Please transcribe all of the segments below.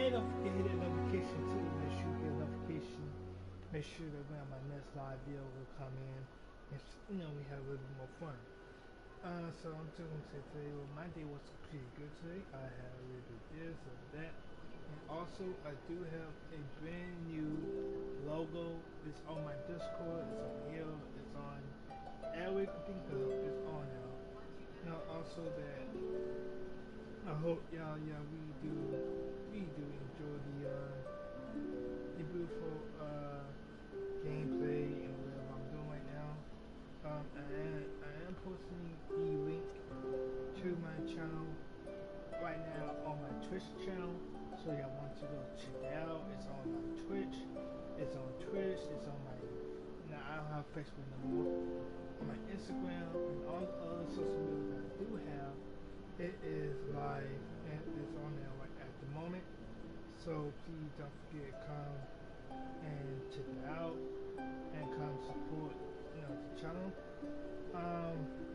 And don't forget to hit that notification too. Make sure you get a notification. Make sure that when my next live video will come in. And we have a little bit more fun. So I'm just gonna say today, well, my day was pretty good today. I had a little bit this and that. And also, I do have a brand new logo. It's on my Discord. It's on here. It's on every thing. It's on now. Now also that I hope y'all we do enjoy the beautiful gameplay and whatever I'm doing right now. I am posting the link to my channel right now on my Twitch channel. So y'all want to go check it out. It's on my Twitch. It's on Twitch. It's on my now I don't have Facebook no more. On my Instagram and all the other social media that I do have. It is live and it's on there right at the moment. So please don't forget to come and check it out and come support the channel.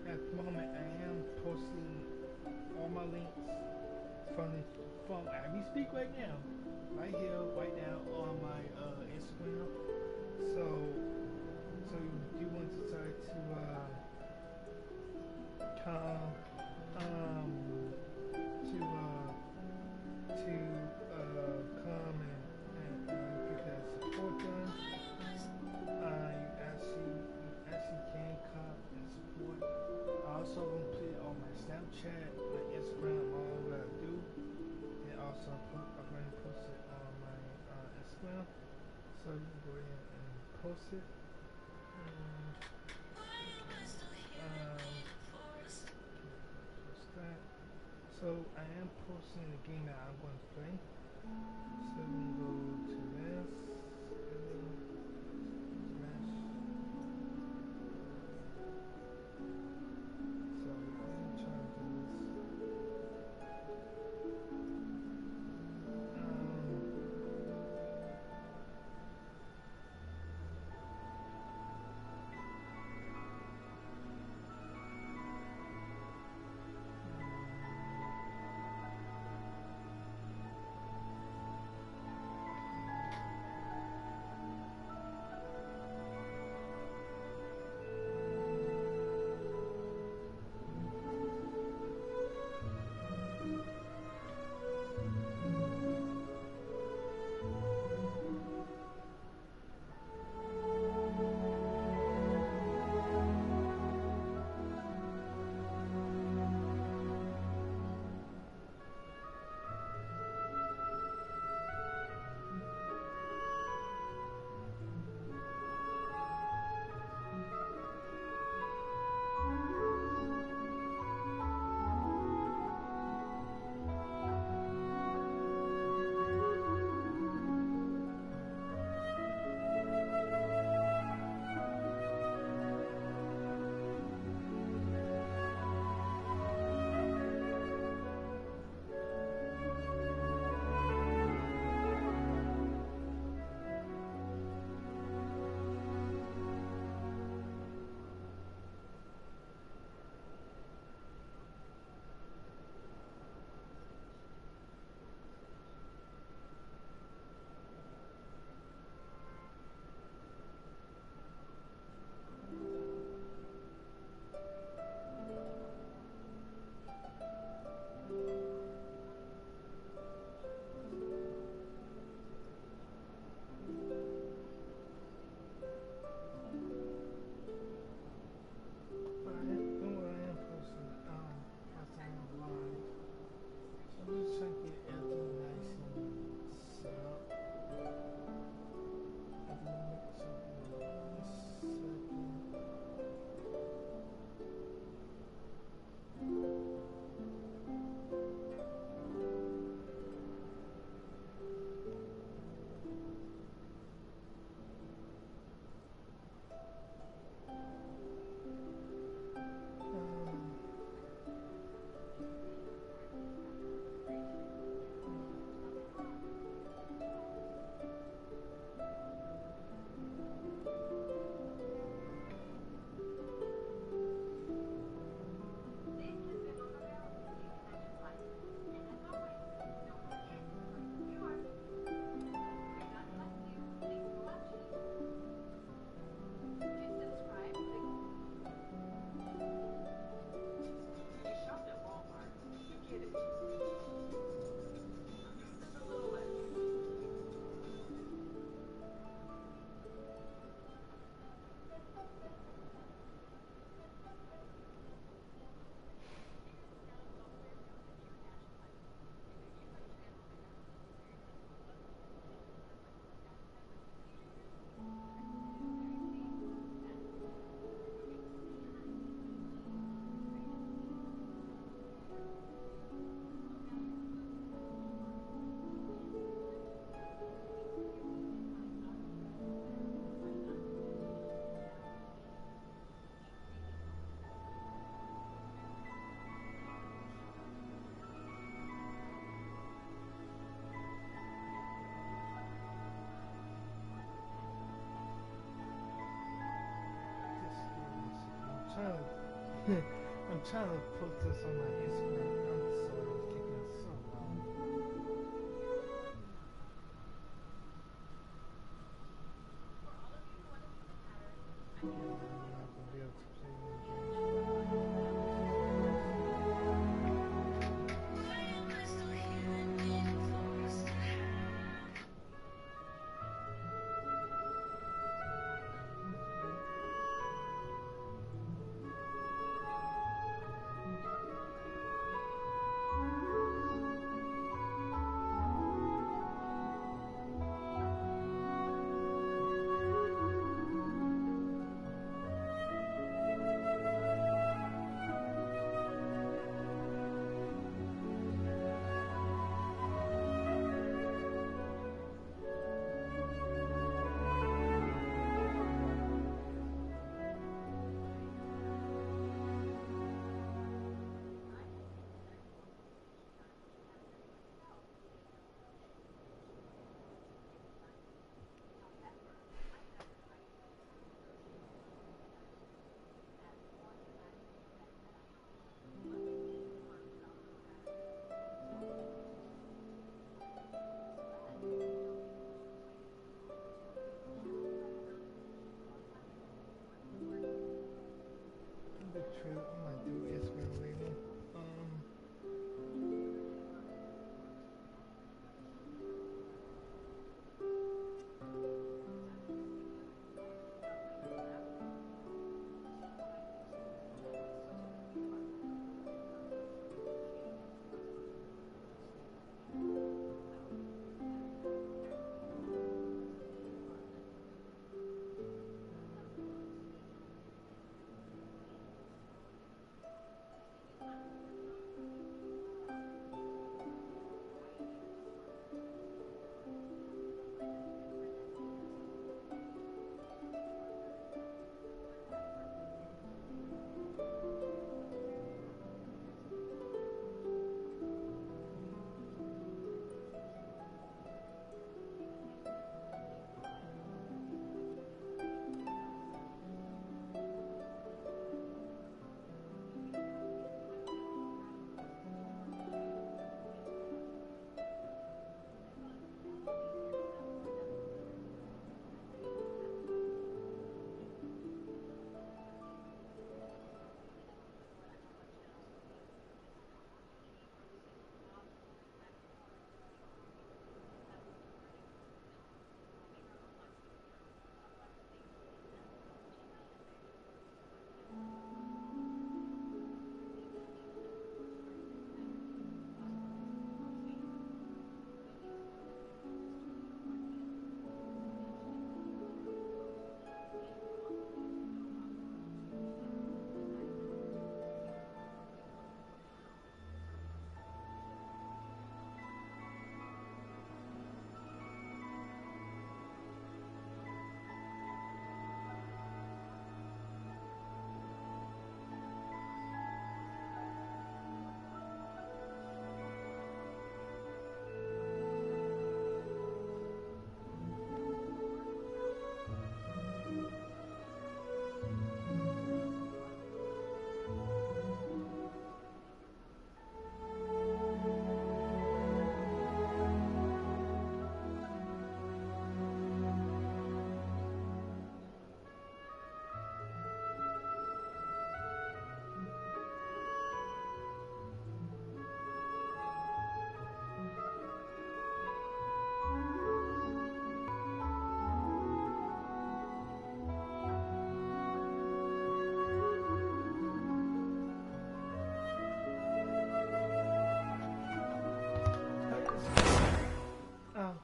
At the moment I am posting all my links from as we speak right now. Right here, right now on my Instagram. So you want to try to come come and get that support done. You actually can come and support. I also gonna put it on my Snapchat, my Instagram, all what I do, and also I'm going to post it on my Instagram, so you can go ahead and post it. Post that. So I am posting the game that I'm going to play. So we can go to this. So let me try to do this. I'm trying to put this on my Instagram. I'm sorry, it's taking so long. Yeah, I'm not gonna be able to play any the trip. I might do Instagram later.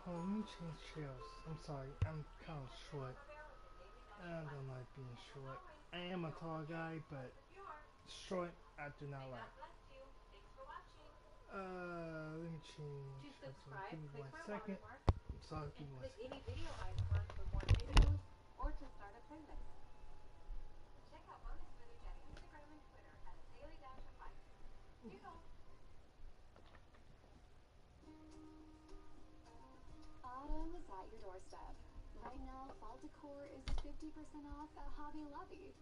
Hold on, let me change chairs. I'm sorry, I'm kind of short. I don't like being short. I am a tall guy, but short, I do not like. Let me change. Give me 1 second. I'm sorry, give me 1 second. Autumn is at your doorstep. Right now, fall decor is 50% off at Hobby Lobby.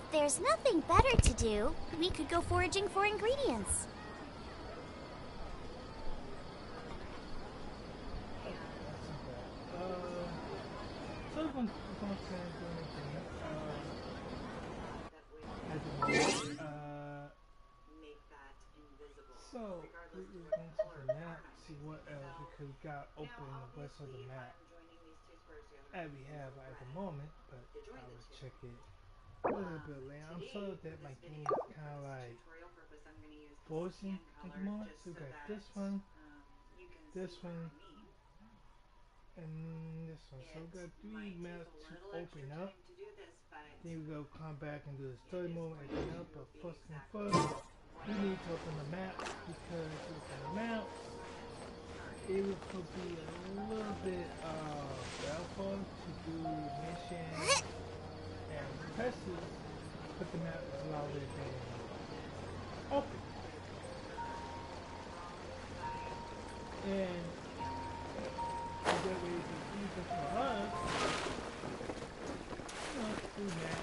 If there's nothing better to do, we could go foraging for ingredients. So I'm going to do anything at the moment. So we're going to the map, see what else we could got open the rest of the map that we have at the moment, but I will check it a little bit later. I'm sorry that my game is kind of like frozen at the moment. So we got this one, and this one. So we got 3 maps to open up. Then we go come back and do the story mode and open up. But first thing first, we need to open the map because open the map, it will be a little bit helpful to do missions and quests, but the map is a lot than open. And that way it's easier for us, you know, to do that.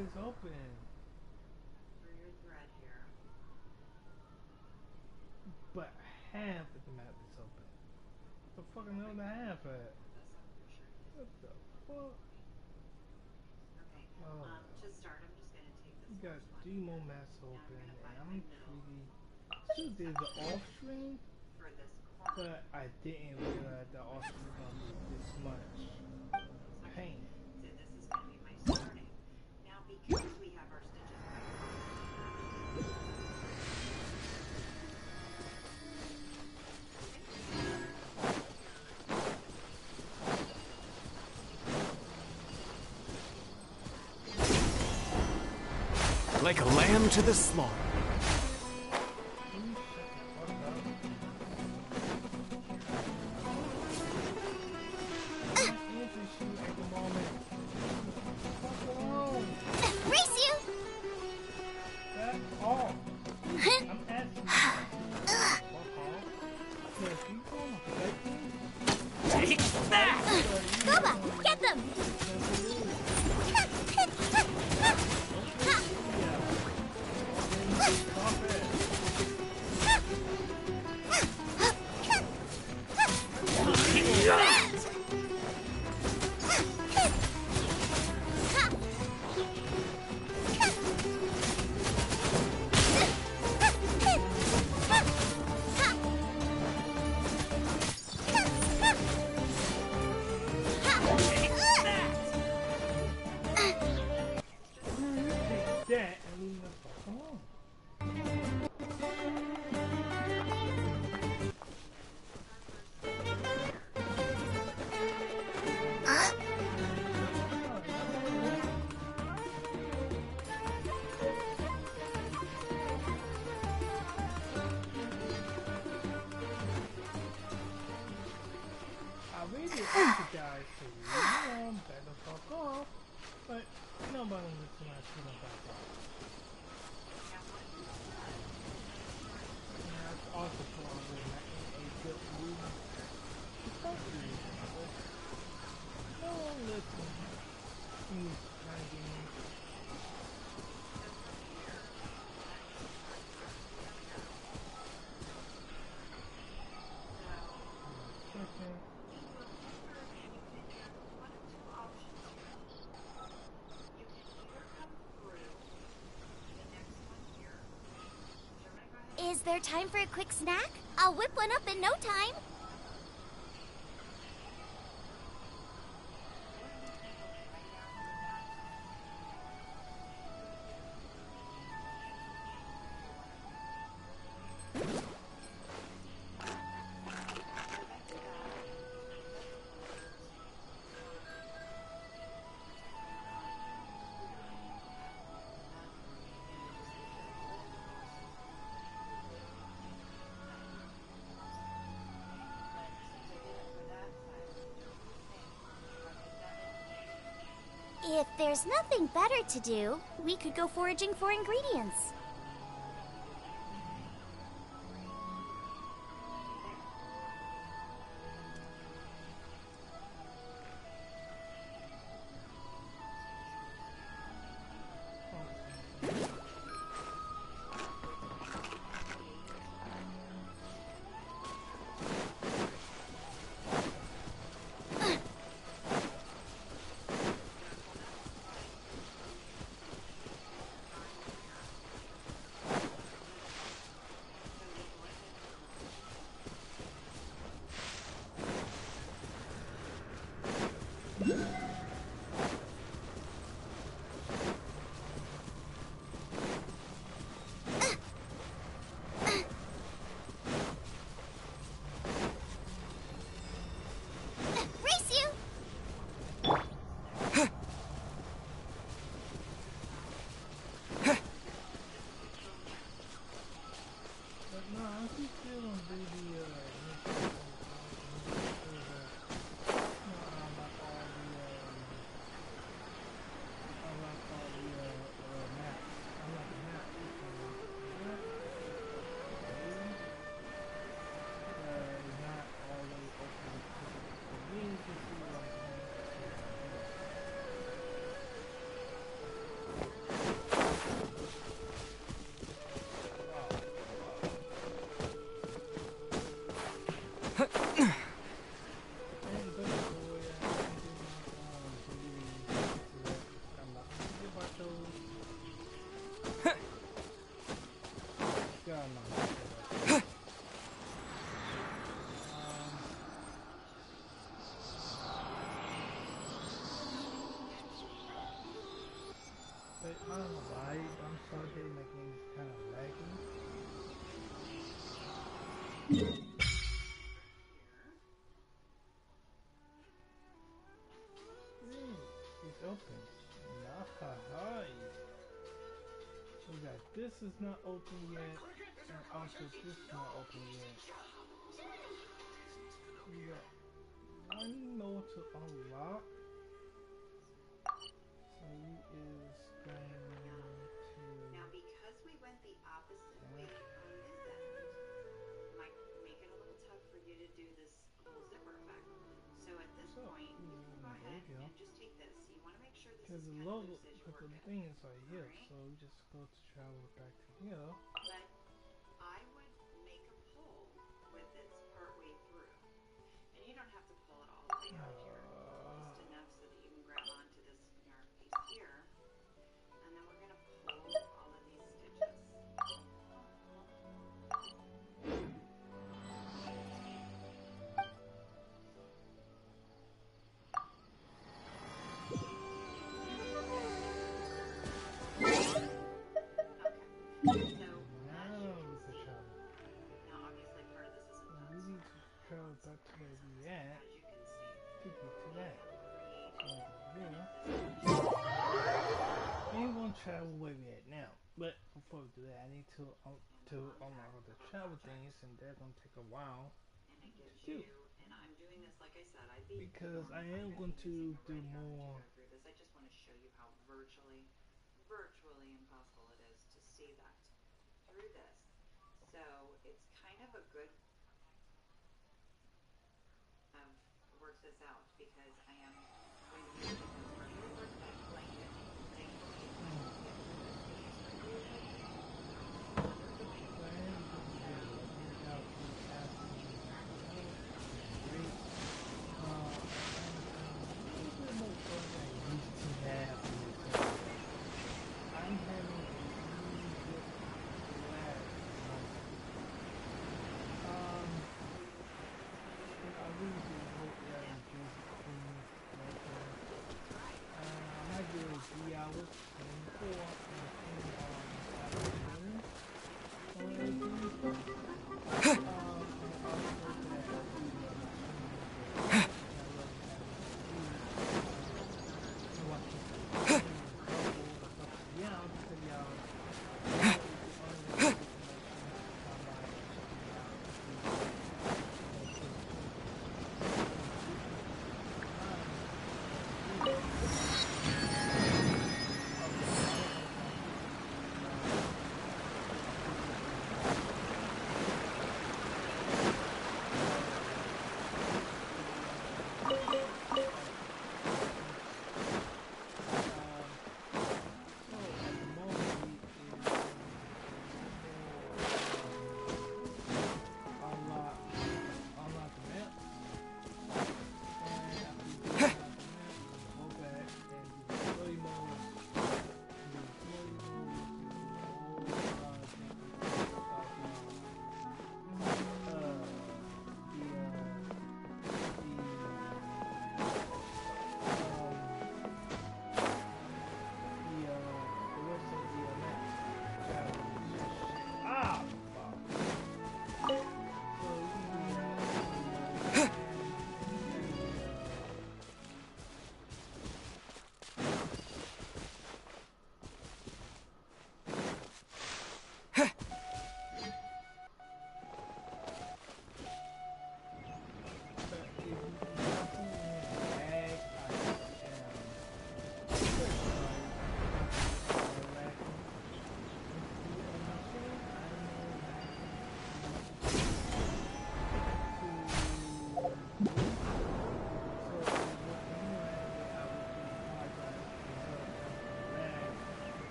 Is open. But half of the map is open. What the fuck another half at? What the fuck? Oh. We got 3 more maps open, and I'm pretty sure there's an off stream, but I didn't realize the off stream was gonna be this much pain. Like a lamb to the slaughter. want to die, so back the fuck off. But nobody listens to my shit on back off. And that's also for a good movie. Don't read it, but no one listens in these kind of games. Is there time for a quick snack? I'll whip one up in no time. If there's nothing better to do, we could go foraging for ingredients. I don't know why, but I'm sorry getting my game's kind of laggy. It's open. Nah, we got this is not open yet, and also this is not open yet. We got one more to unlock. So he is going to... Now because we went the opposite way on this end, might make it a little tough for you to do this whole zipper effect. So at this point, you can go ahead and just take this. You want to make sure this is kind of loose as you work it. The thing is right here, so we just go to travel back to here. But I would make a pull with this part way through. And you don't have to pull it all the way out here. Just enough so that you can grab onto this yarn piece here. And then we're going to pull all of these stitches. Travel where we at now, but before we do that, I need to unlock the travel things, and that's gonna take a while. And it gives you, and I'm doing this like I I said, I'd be because I more am than going to using do a red yarn to more. go through this. I just want to show you how virtually impossible it is to see that through this. So it's kind of a good work this out because I am going to be using this regular type blanket. Thankfully,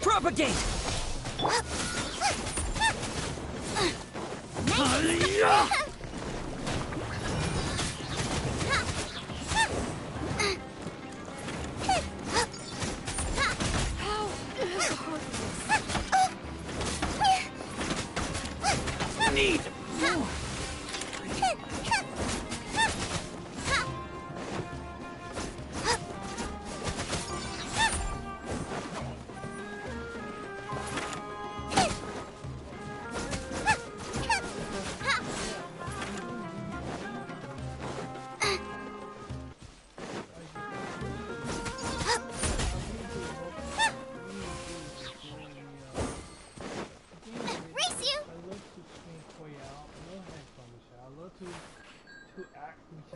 Propagate! Need more.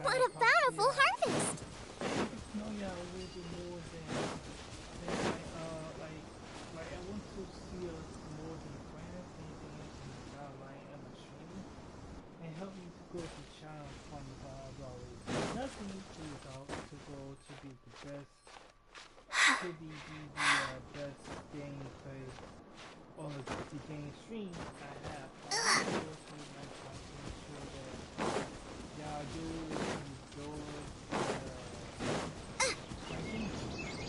What a bountiful harvest! No, yeah, a little bit more than like I want to see us more than friends, anything else in the sideline of my stream, and help me to go to China from the vibes always. Nothing to result to go to be the best, to be the best gameplay or the game stream I have. I want to go to my channel to make sure that y'all do enjoy my gameplay.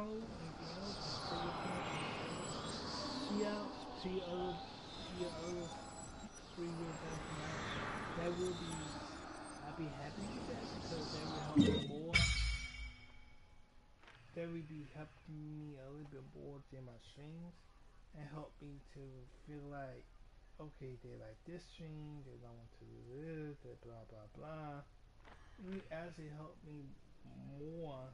tomorrow, anything else, say your opinion. See your other 3 years after that. That will be, I'll be happy with that because that will help me more. That will be helping me a little bit more than my streams and help me to feel like, okay, they like this stream, they don't want to do this, they blah blah blah. It will actually help me more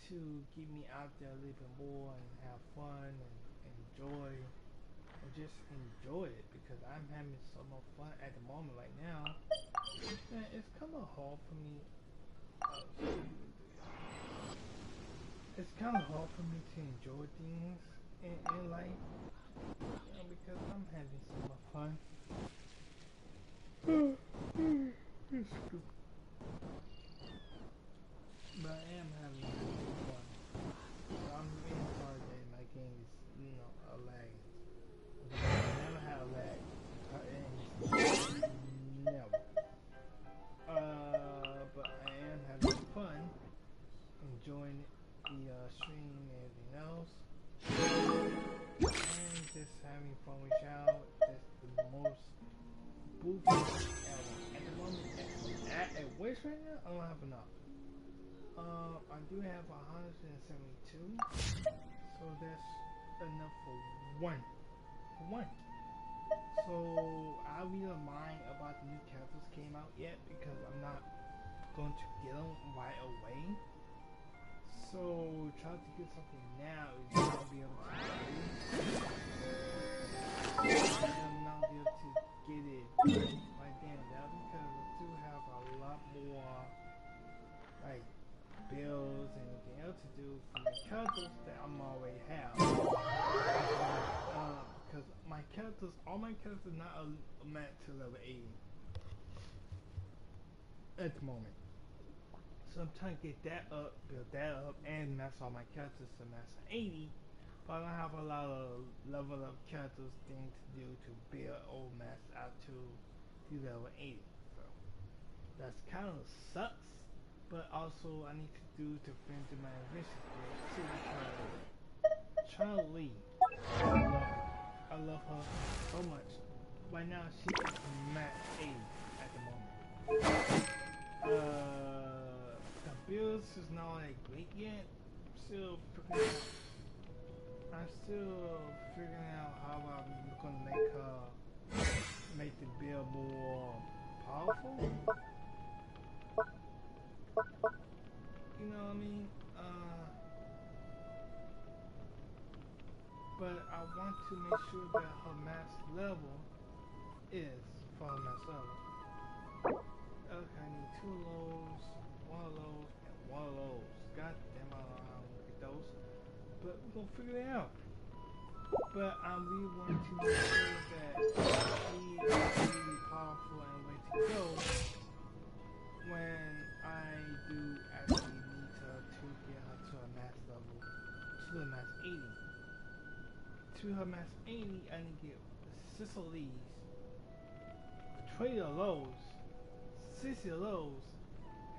to get me out there a little bit more and have fun and enjoy and just enjoy it because I'm having so much fun at the moment right now. And it's kind of hard for me. It's kind of hard for me to enjoy things in life, because I'm having so much fun. But I am having fun. I'm really sorry that my game is, a lag. I never had a lag. Never. But I am having fun, enjoying the stream and everything else. And just having fun with y'all. That's the most boofy ever. At the moment, at which right now, I don't have enough. I do have 172, so that's enough for one. So I really don't mind about the new characters came out yet because I'm not going to get them right away. So trying to get something now is not be able to do. I am not be able to get it right then and now because I do have a lot more like bills and anything else to do for my characters that I'm already have. Because all my characters not met to level 80 at the moment. So I'm trying to get that up, build that up, and max all my characters to master 80. But I don't have a lot of level up characters things to do to build old max out to the level 80. So that's kind of sucks. But also I need to do to finish my ambitions too because Charlie, I love her so much. Right now she's max 80 at the moment. The builds is not like great yet. I'm still figuring out how I'm gonna make the build more powerful. You know what I mean? But I want to make sure that her max level is for her max level. Okay, I need 2 of those, 1 of those, and 1 of those. God damn, I don't know how I'm gonna get those. But we're gonna figure it out. But I really want to make sure that she is really powerful and way to go when I do actually need her to get her to a max level, to the max 80. To her max 80, I need to get 6 of these, 20 of those, 60 of those,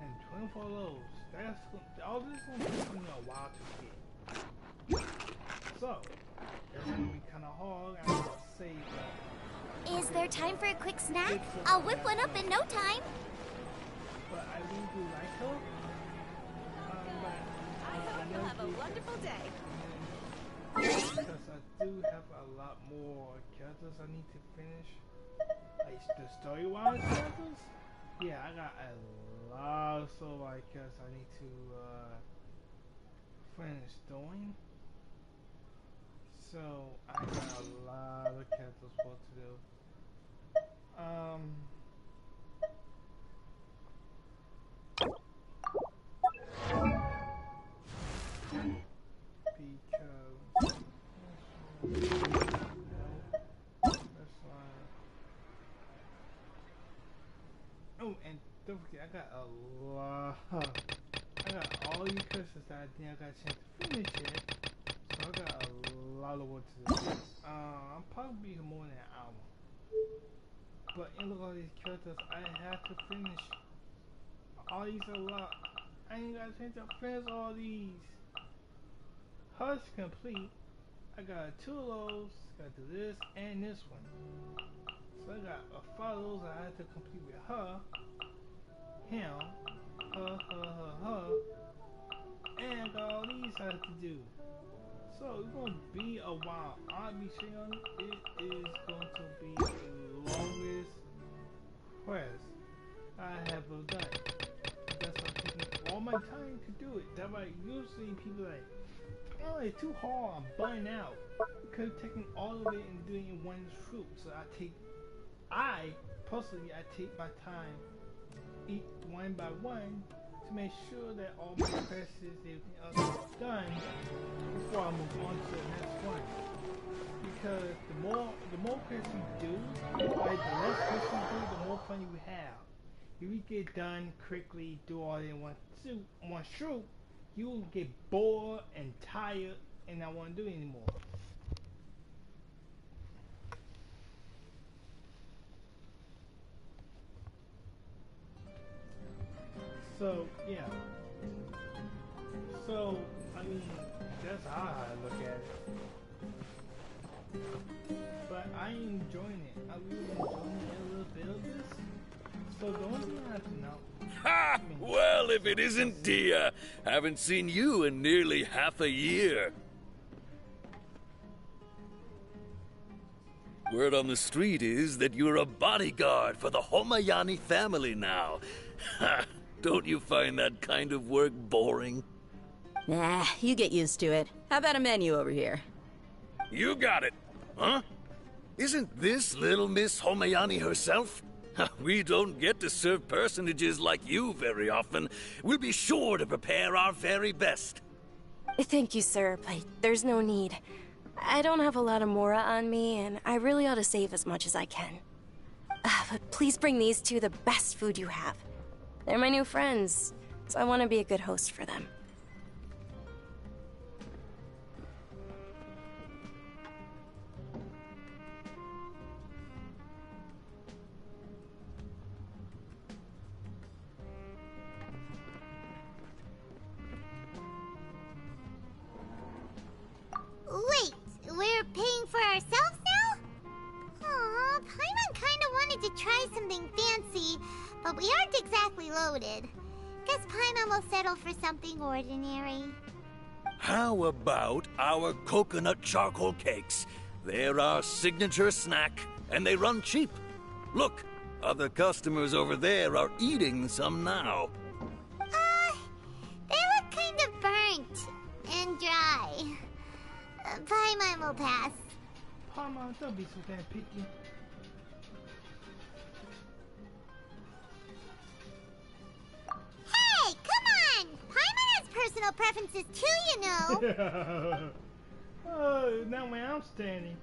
and 24 of those. All this is going to take me a while to get. So, it's going to be kind of hard. I'm going to save that. Is there time for a quick snack? I'll whip one up in no time. But I really do like her. I hope you'll have a wonderful day. Because I do have a lot more characters I need to finish. Like the story-wise characters. Yeah, I got a lot of story-wise characters I need to finish doing. So I got a lot of characters for to do. Oh, and don't forget, I got a lot. I got all these curses that I think I got a chance to finish it. So I got a lot of work to do. I'm probably more than an hour. But in look at all these characters, I have to finish. All these a lot. I ain't got a chance to finish all these. Hers complete. I got 2 of those. Got to this and this one. So I got 5 of those I had to complete with her, him, her, and I got all these I have to do. So it's gonna be a while. I'll be saying it is going to be the longest quest I have ever done. That's why I'm taking all my time to do it. That's why usually people are like, oh, it's too hard, I'm burning out. Because taking all of it and doing it in one swoop. So I personally take my time, eat one by one, to make sure that all my quests and everything else is done before I move on to the next one. Because the more quests you do, like the less quests you do, the more fun you have. If you get done quickly, do all in one swoop, you will get bored and tired and not want to do it anymore. So yeah. So I mean, that's how I look at it. But I am enjoying it. I really enjoying a little bit of this. So the only thing I have to know. Ha! Well, if it isn't Dia. Haven't seen you in nearly half a year. Word on the street is that you're a bodyguard for the Homayani family now. Ha! Don't you find that kind of work boring? Nah, you get used to it. How about a menu over here? You got it, huh? Isn't this little Miss Homayani herself? We don't get to serve personages like you very often. We'll be sure to prepare our very best. Thank you, sir, but there's no need. I don't have a lot of Mora on me, and I really ought to save as much as I can. But please bring these two the best food you have. They're my new friends, so I want to be a good host for them. Wait, we're paying for ourselves now? Aw, Paimon kinda wanted to try something fancy, but we aren't exactly loaded. Guess Paimon will settle for something ordinary. How about our coconut charcoal cakes? They're our signature snack, and they run cheap. Look, other customers over there are eating some now. They look kind of burnt and dry. Paimon will pass. Paimon, don't be so damn picky. Hey, come on! Paimon has personal preferences too, you know. Oh, now where I'm standing.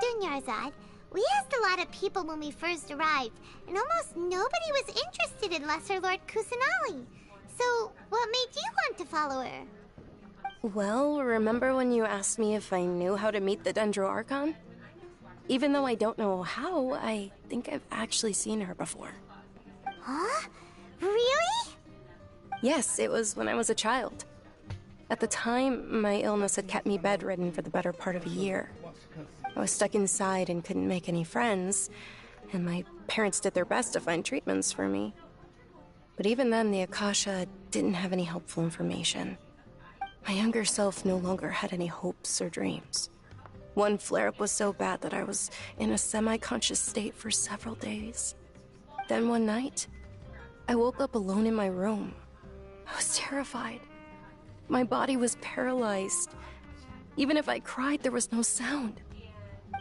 Dunyarzad, we asked a lot of people when we first arrived, and almost nobody was interested in Lesser Lord Kusanali. So, what made you want to follow her? Well, remember when you asked me if I knew how to meet the Dendro Archon? Even though I don't know how, I think I've actually seen her before. Huh? Really? Yes, it was when I was a child. At the time, my illness had kept me bedridden for the better part of a year. I was stuck inside and couldn't make any friends, and my parents did their best to find treatments for me. But even then, the Akasha didn't have any helpful information. My younger self no longer had any hopes or dreams. One flare-up was so bad that I was in a semi-conscious state for several days. Then one night, I woke up alone in my room. I was terrified. My body was paralyzed. Even if I cried, there was no sound.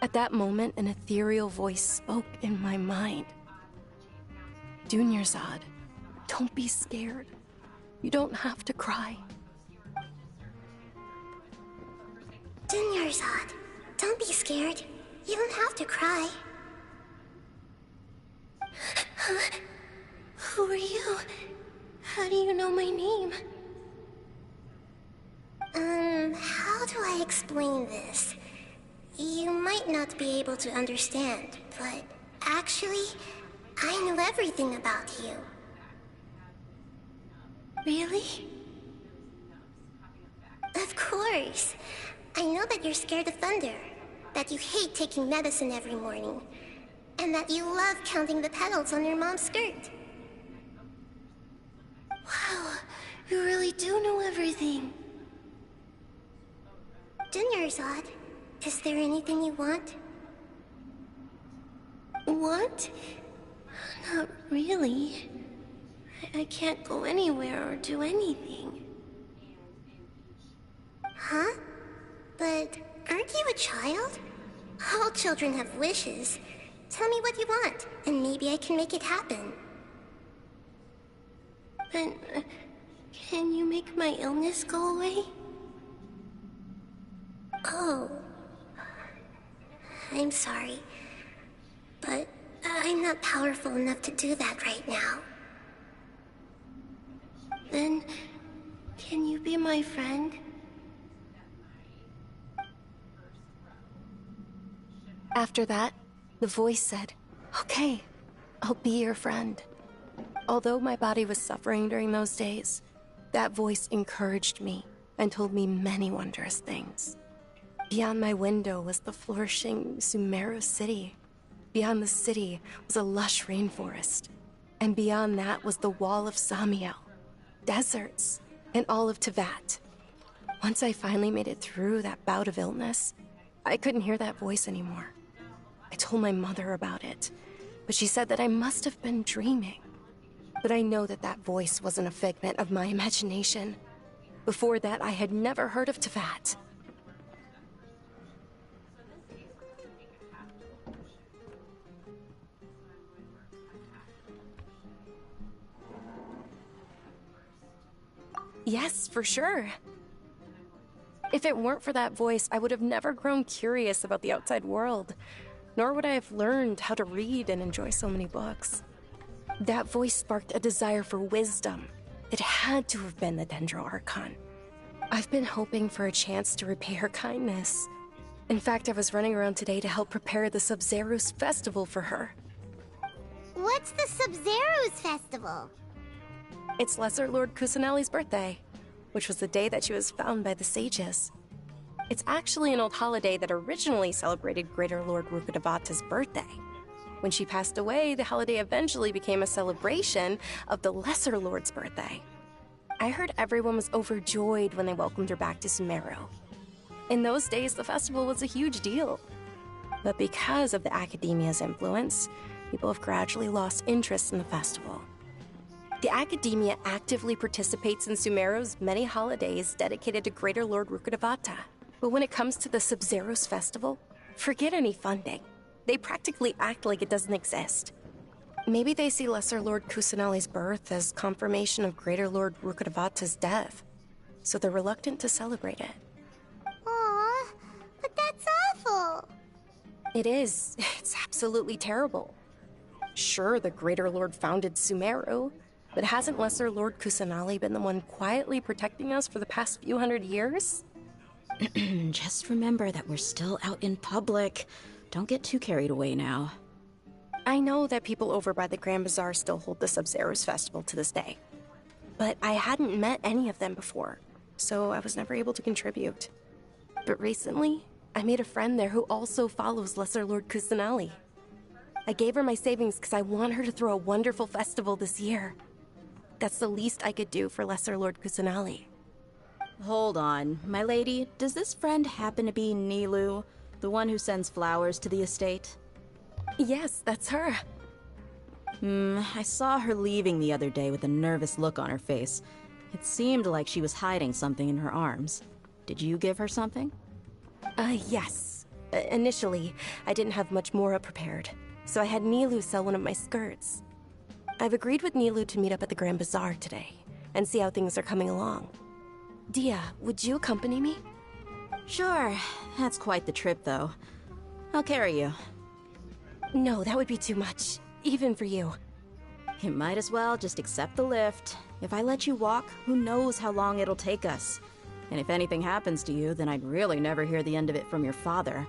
At that moment, an ethereal voice spoke in my mind. Dunyarzad, don't be scared. You don't have to cry. Dunyarzad, don't be scared. You don't have to cry. Who are you? How do you know my name? How do I explain this? You might not be able to understand, but actually, I know everything about you. Really? Of course. I know that you're scared of thunder, that you hate taking medicine every morning, and that you love counting the petals on your mom's skirt. Wow, you really do know everything. Dinnerzad, is there anything you want? Want? Not really. I can't go anywhere or do anything. Huh? But aren't you a child? All children have wishes. Tell me what you want, and maybe I can make it happen. But can you make my illness go away? Oh. I'm sorry. But I'm not powerful enough to do that right now. Then, can you be my friend? After that, the voice said, "Okay, I'll be your friend." Although my body was suffering during those days, that voice encouraged me and told me many wondrous things. Beyond my window was the flourishing Sumeru city. Beyond the city was a lush rainforest. And beyond that was the wall of Samiel, deserts, and all of Tevat. Once I finally made it through that bout of illness, I couldn't hear that voice anymore. I told my mother about it, but she said that I must have been dreaming. But I know that that voice wasn't a figment of my imagination. Before that, I had never heard of Tevat. Yes, for sure. If it weren't for that voice, I would have never grown curious about the outside world, nor would I have learned how to read and enjoy so many books. That voice sparked a desire for wisdom. It had to have been the Dendro Archon. I've been hoping for a chance to repay her kindness. In fact, I was running around today to help prepare the Sub-Zerus festival for her. What's the Sub-Zerus festival? It's Lesser Lord Kusanali's birthday, which was the day that she was found by the sages. It's actually an old holiday that originally celebrated Greater Lord Rukkhadevata's birthday. When she passed away, the holiday eventually became a celebration of the Lesser Lord's birthday. I heard everyone was overjoyed when they welcomed her back to Sumeru. In those days, the festival was a huge deal. But because of the Academia's influence, people have gradually lost interest in the festival. The Academia actively participates in Sumeru's many holidays dedicated to Greater Lord Rukkhadevata. But when it comes to the Sub-Zerus festival, forget any funding. They practically act like it doesn't exist. Maybe they see Lesser Lord Kusanali's birth as confirmation of Greater Lord Rukkhadevata's death, so they're reluctant to celebrate it. Aw, but that's awful. It is. It's absolutely terrible. Sure, the Greater Lord founded Sumeru, but hasn't Lesser Lord Kusanali been the one quietly protecting us for the past few hundred years? Just remember that we're still out in public. Don't get too carried away now. I know that people over by the Grand Bazaar still hold the Sub-Zerus festival to this day. But I hadn't met any of them before, so I was never able to contribute. But recently, I made a friend there who also follows Lesser Lord Kusanali. I gave her my savings because I want her to throw a wonderful festival this year. That's the least I could do for Lesser Lord Kusanali. Hold on, my lady. Does this friend happen to be Nilu, the one who sends flowers to the estate? Yes, that's her. I saw her leaving the other day with a nervous look on her face. It seemed like she was hiding something in her arms. Did you give her something? Yes. Initially, I didn't have much more prepared, so I had Nilu sell one of my skirts. I've agreed with Nilu to meet up at the Grand Bazaar today, and see how things are coming along. Dia, would you accompany me? Sure. That's quite the trip, though. I'll carry you. No, that would be too much, even for you. You might as well just accept the lift. If I let you walk, who knows how long it'll take us. And if anything happens to you, then I'd really never hear the end of it from your father.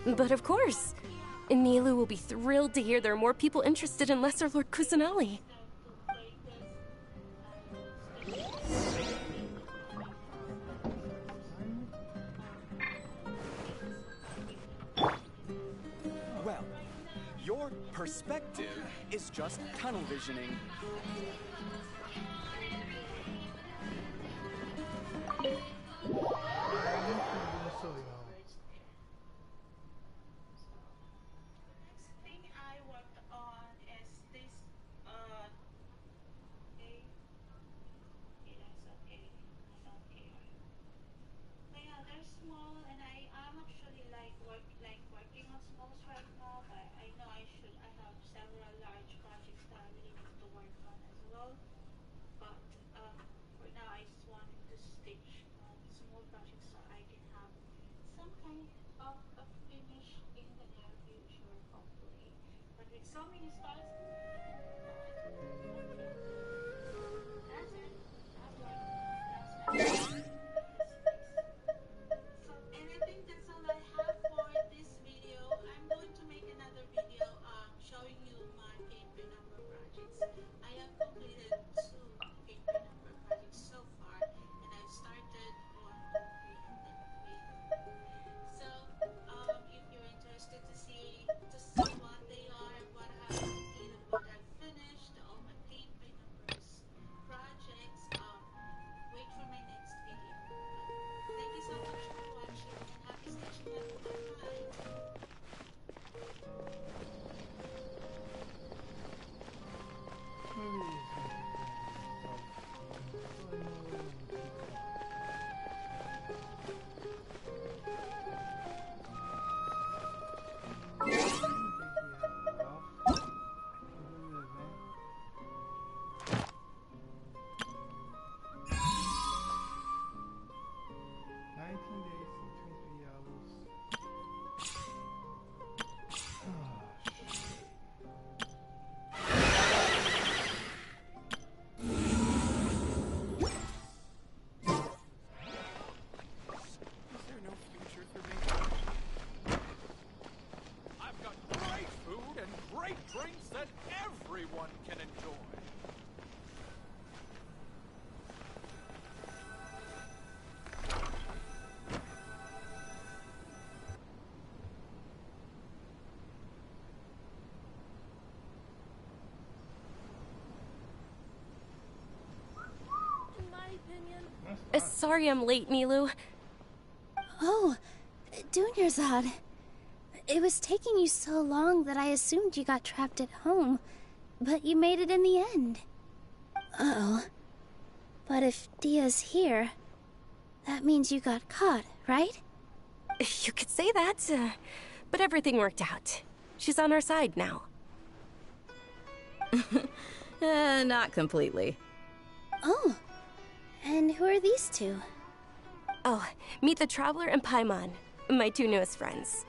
But of course. Nilu will be thrilled to hear there are more people interested in Lesser Lord Kusanali. Well, your perspective is just tunnel visioning. Sorry I'm late, Nilu. Oh, Dunyarzad. It was taking you so long that I assumed you got trapped at home, but you made it in the end. Uh-oh. But if Dia's here, that means you got caught, right? You could say that, but everything worked out. She's on our side now. Not completely. Oh, and who are these two? Oh, meet the Traveler and Paimon, my two newest friends.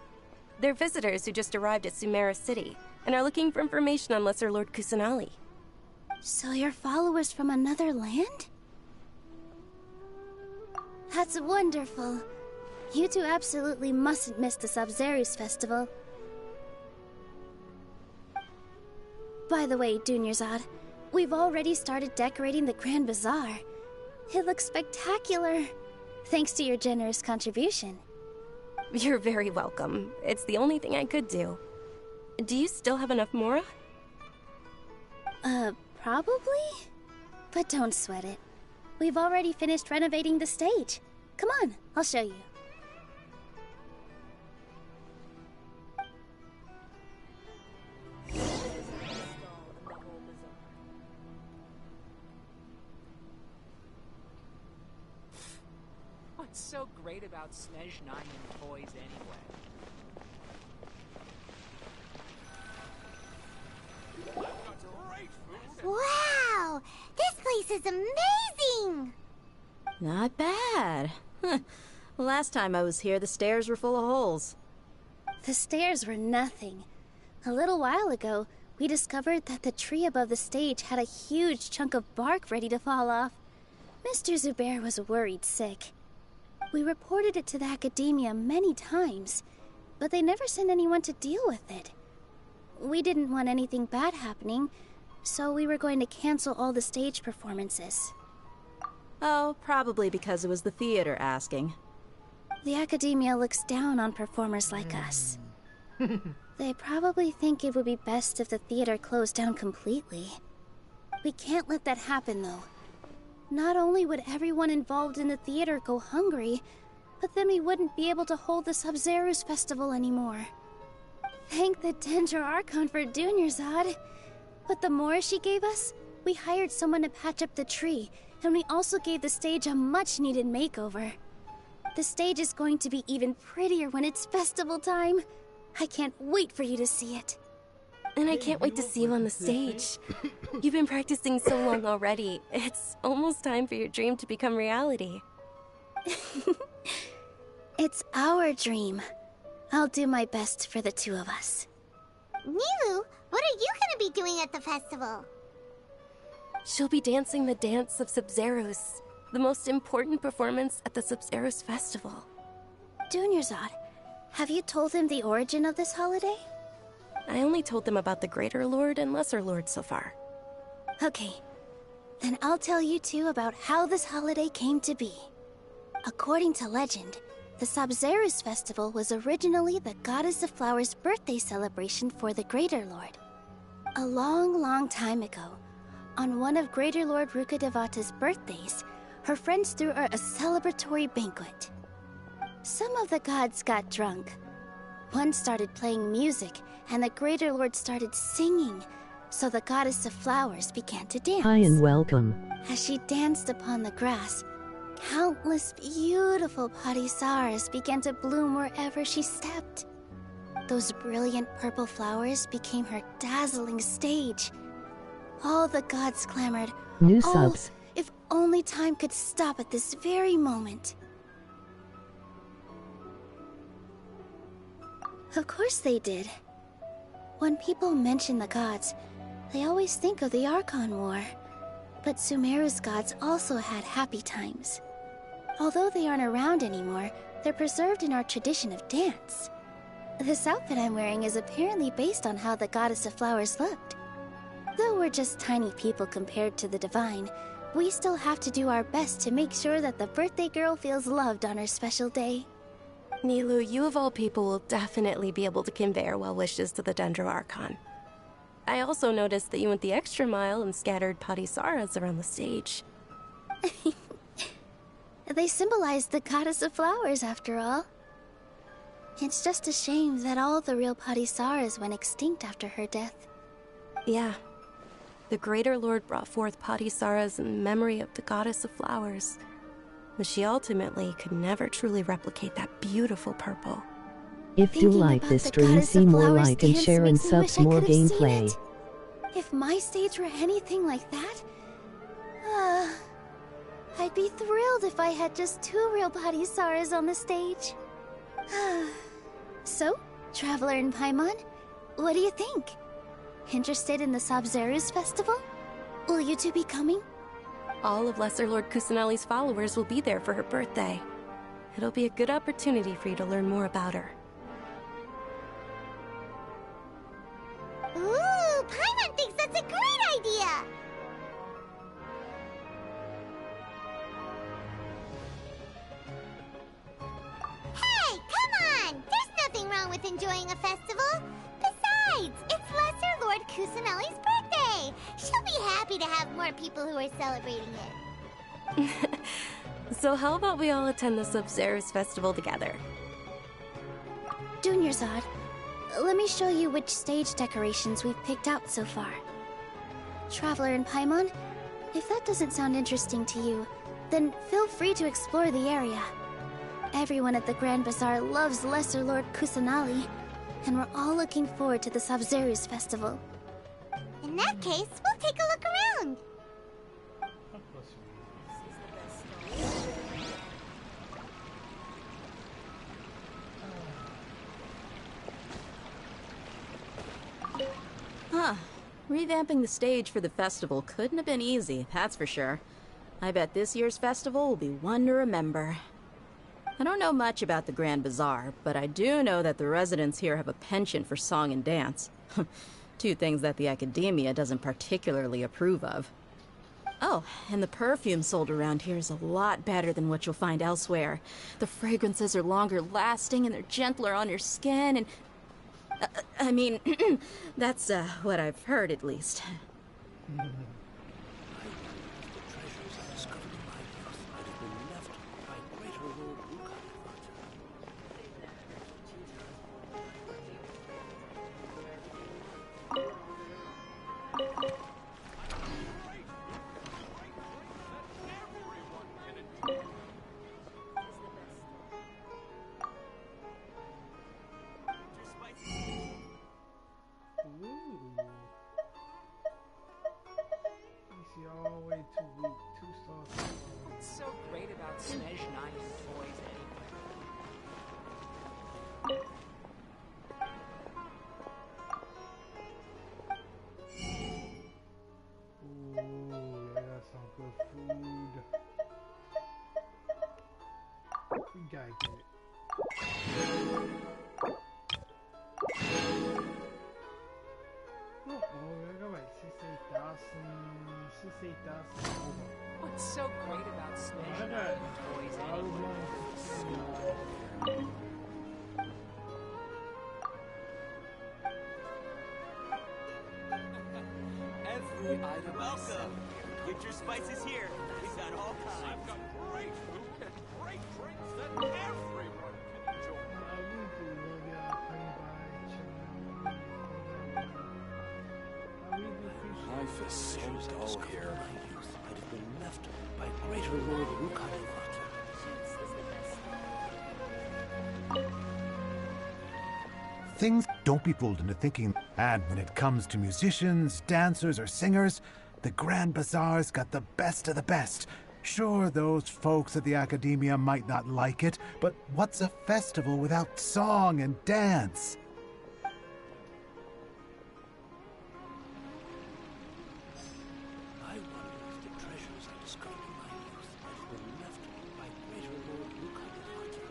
They're visitors who just arrived at Sumeru City and are looking for information on Lesser Lord Kusanali. So you're followers from another land? That's wonderful. You two absolutely mustn't miss the Sabzeruz festival. By the way, Dunyarzad, we've already started decorating the Grand Bazaar. It looks spectacular, thanks to your generous contribution. You're very welcome. It's the only thing I could do. Do you still have enough Mora? Probably? But don't sweat it. We've already finished renovating the stage. Come on, I'll show you. What's so great about Snezh 9 and toys anyway? Wow! This place is amazing! Not bad. Last time I was here, the stairs were full of holes. The stairs were nothing. A little while ago, we discovered that the tree above the stage had a huge chunk of bark ready to fall off. Mr. Zubair was worried sick. We reported it to the academia many times, but they never sent anyone to deal with it. We didn't want anything bad happening, so we were going to cancel all the stage performances. Oh, probably because it was the theater asking. The academia looks down on performers like us. They probably think it would be best if the theater closed down completely. We can't let that happen, though. Not only would everyone involved in the theater go hungry, but then we wouldn't be able to hold the Sub-Zero's festival anymore. Thank the Dendro Archon for Dunyarzad. But the more she gave us, we hired someone to patch up the tree, and we also gave the stage a much-needed makeover. The stage is going to be even prettier when it's festival time. I can't wait for you to see it. And I can't wait to see you on the stage. You've been practicing so long already. It's almost time for your dream to become reality. It's our dream. I'll do my best for the two of us. Nilu, what are you gonna be doing at the festival? She'll be dancing the dance of Sub-Zeros, the most important performance at the Sub-Zeros festival. Dunyarzad, have you told him the origin of this holiday? I only told them about the Greater Lord and Lesser Lord so far. Okay, then I'll tell you two about how this holiday came to be. According to legend, the Sub-Zeros festival was originally the Goddess of Flowers' birthday celebration for the Greater Lord. A long, long time ago, on one of Greater Lord Rukkhadevata's birthdays, her friends threw her a celebratory banquet. Some of the gods got drunk. One started playing music, and the Greater Lord started singing, so the Goddess of Flowers began to dance. Hi and welcome. As she danced upon the grass, countless beautiful Parisaras began to bloom wherever she stepped. Those brilliant purple flowers became her dazzling stage. All the gods clamored, New "Oh, subs. if only time could stop at this very moment." Of course they did. When people mention the gods, they always think of the Archon War. But Sumeru's gods also had happy times. Although they aren't around anymore, they're preserved in our tradition of dance. This outfit I'm wearing is apparently based on how the Goddess of Flowers looked. Though we're just tiny people compared to the Divine, we still have to do our best to make sure that the birthday girl feels loved on her special day. Nilu, you of all people will definitely be able to convey our well wishes to the Dendro Archon. I also noticed that you went the extra mile and scattered Parisaras around the stage. They symbolize the Goddess of Flowers, after all. It's just a shame that all the real Parisaras went extinct after her death. Yeah. The Greater Lord brought forth Parisaras in memory of the Goddess of Flowers, but she ultimately could never truly replicate that beautiful purple. If you like this stream, see more, like and share, and subs more gameplay. If my stage were anything like that, I'd be thrilled if I had just 2 real Parisaras on the stage. So, Traveler and Paimon, what do you think? Interested in the Sub-Zero's festival? Will you two be coming? All of Lesser Lord Kusanali's followers will be there for her birthday. It'll be a good opportunity for you to learn more about her. Ooh, Paimon thinks that's a great idea! Hey, come on! There's nothing wrong with enjoying a festival. Besides, it's Lesser Lord Kusanali's birthday. She'll be happy to have more people who are celebrating it. So how about we all attend the Sub-Zero's festival together? Dunyarzad, let me show you which stage decorations we've picked out so far. Traveler and Paimon, if that doesn't sound interesting to you, then feel free to explore the area. Everyone at the Grand Bazaar loves Lesser Lord Kusanali, and we're all looking forward to the Sub-Zero's festival. In that case, we'll take a look around. Huh. Revamping the stage for the festival couldn't have been easy, that's for sure. I bet this year's festival will be one to remember. I don't know much about the Grand Bazaar, but I do know that the residents here have a penchant for song and dance. Two things that the academia doesn't particularly approve of. Oh, and the perfume sold around here is a lot better than what you'll find elsewhere. The fragrances are longer lasting and they're gentler on your skin and... I mean, that's what I've heard at least. What's so great about Snej 9 and toys anyway? Ooh, yeah, that's some good food. We gotta get it. What's so great about Snej 9 and toys anyway? Every item. Welcome. Get your spices here. We've got all kinds. I've got great food and great drinks that everyone can enjoy. Life is so dull here. I'd have been left by greater Lord Rukadevata. Things don't be fooled into thinking. And when it comes to musicians, dancers, or singers, the Grand Bazaar's got the best of the best. Sure, those folks at the academia might not like it, but what's a festival without song and dance? I wonder if the treasures I discovered in my youth might have been left by greater Lord Rukadevata.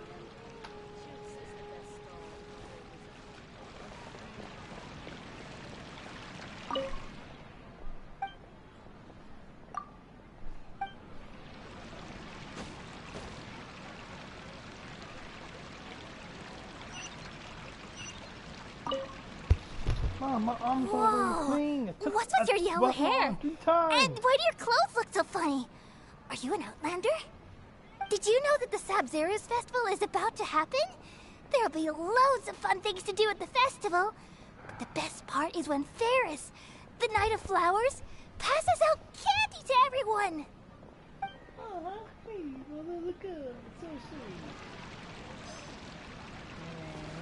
Mom, my arms already clean. What's with your yellow hair? And why do your clothes look so funny? Are you an outlander? Did you know that the Sabzeruz festival is about to happen? There'll be loads of fun things to do at the festival. But the best part is when Ferris, the Knight of Flowers, passes out candy to everyone. Oh, how sweet. Well, look good. So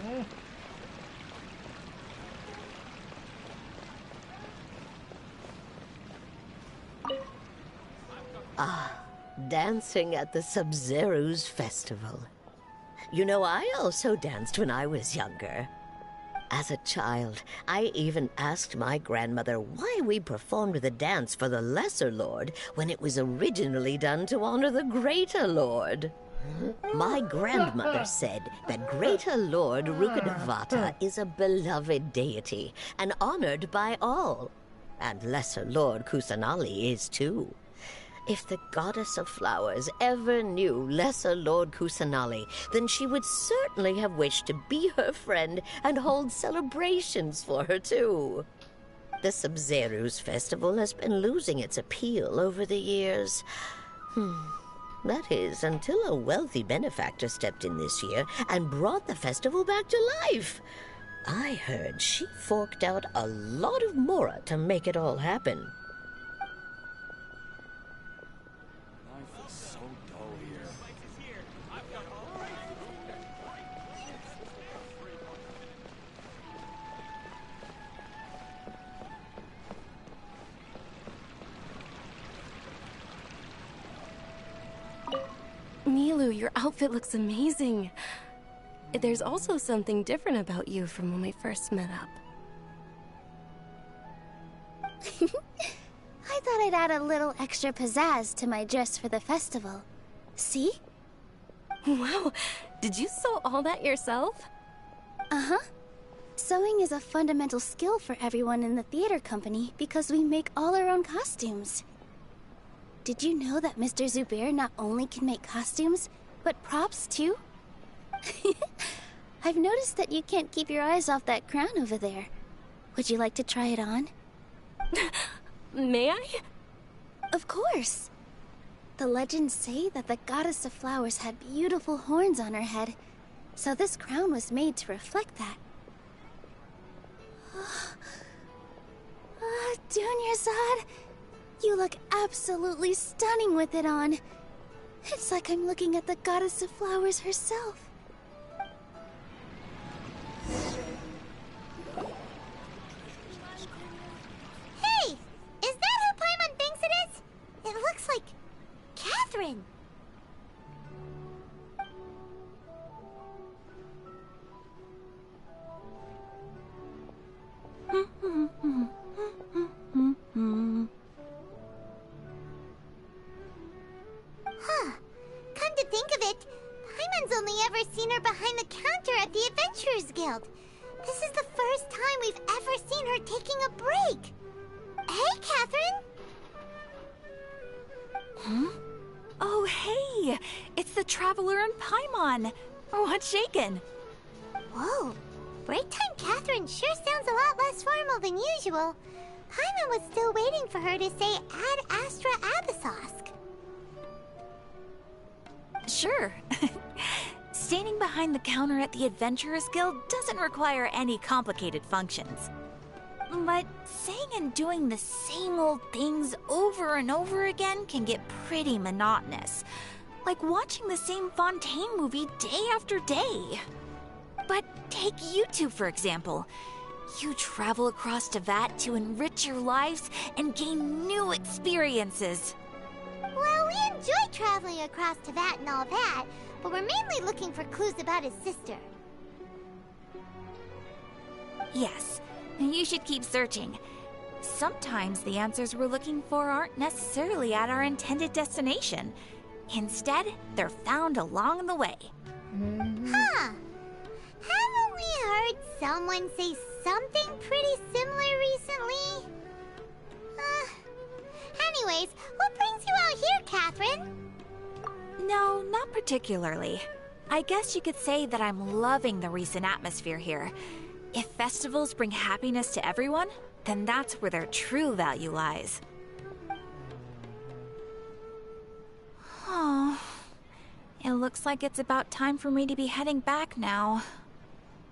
sweet. Ah, dancing at the Sabzeruz festival. You know, I also danced when I was younger. As a child, I even asked my grandmother why we performed the dance for the Lesser Lord when it was originally done to honor the Greater Lord. My grandmother said that Greater Lord Rukadevata is a beloved deity and honored by all. And Lesser Lord Kusanali is too. If the Goddess of Flowers ever knew Lesser Lord Kusanali, then she would certainly have wished to be her friend and hold celebrations for her too. The Sabzeruz festival has been losing its appeal over the years. That is, until a wealthy benefactor stepped in this year and brought the festival back to life. I heard she forked out a lot of mora to make it all happen. Life is so dull here. I've got all great food and great drinks that everyone can enjoy. Milu, your outfit looks amazing. There's also something different about you from when we first met up. I thought I'd add a little extra pizzazz to my dress for the festival. See? Wow, did you sew all that yourself? Uh-huh. Sewing is a fundamental skill for everyone in the theater company because we make all our own costumes. Did you know that Mr. Zubair not only can make costumes, but props too? I've noticed that you can't keep your eyes off that crown over there. Would you like to try it on? May I? Of course. The legends say that the goddess of flowers had beautiful horns on her head, so this crown was made to reflect that. Dunyarzad, you look absolutely stunning with it on. It's like I'm looking at the goddess of flowers herself. Hey! Is that who Paimon thinks it is? It looks like Catherine. Huh. Come to think of it, Paimon's only ever seen her behind the counter at the Adventurers Guild. This is the first time we've ever seen her taking a break. Hey, Catherine! Huh? Oh, hey! It's the Traveler and Paimon! What's shaken? Whoa. Break time Catherine sure sounds a lot less formal than usual. Paimon was still waiting for her to say Ad Astra Abyssosque. Sure. Standing behind the counter at the Adventurers Guild doesn't require any complicated functions. But saying and doing the same old things over and over again can get pretty monotonous. Like watching the same Fontaine movie day after day. But take you two, for example. You travel across Teyvat to enrich your lives and gain new experiences. Well, we enjoy traveling across Teyvat and all that, but we're mainly looking for clues about his sister. Yes, you should keep searching. Sometimes the answers we're looking for aren't necessarily at our intended destination. Instead, they're found along the way. Huh. Haven't we heard someone say something pretty similar recently? Anyways, what brings you out here, Catherine? No, not particularly. I guess you could say that I'm loving the recent atmosphere here. If festivals bring happiness to everyone, then that's where their true value lies. Oh, it looks like it's about time for me to be heading back now.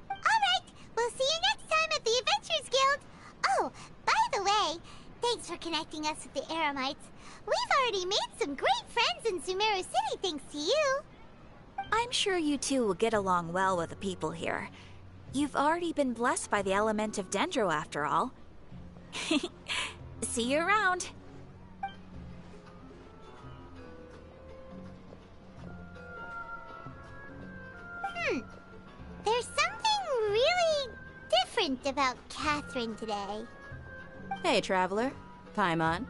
Alright, we'll see you next time at the Adventurers Guild. Oh, by the way, thanks for connecting us with the Eremites. We've already made some great friends in Sumeru City thanks to you. I'm sure you two will get along well with the people here. You've already been blessed by the element of Dendro after all. See you around. There's something really different about Catherine today. Hey, Traveler. Paimon.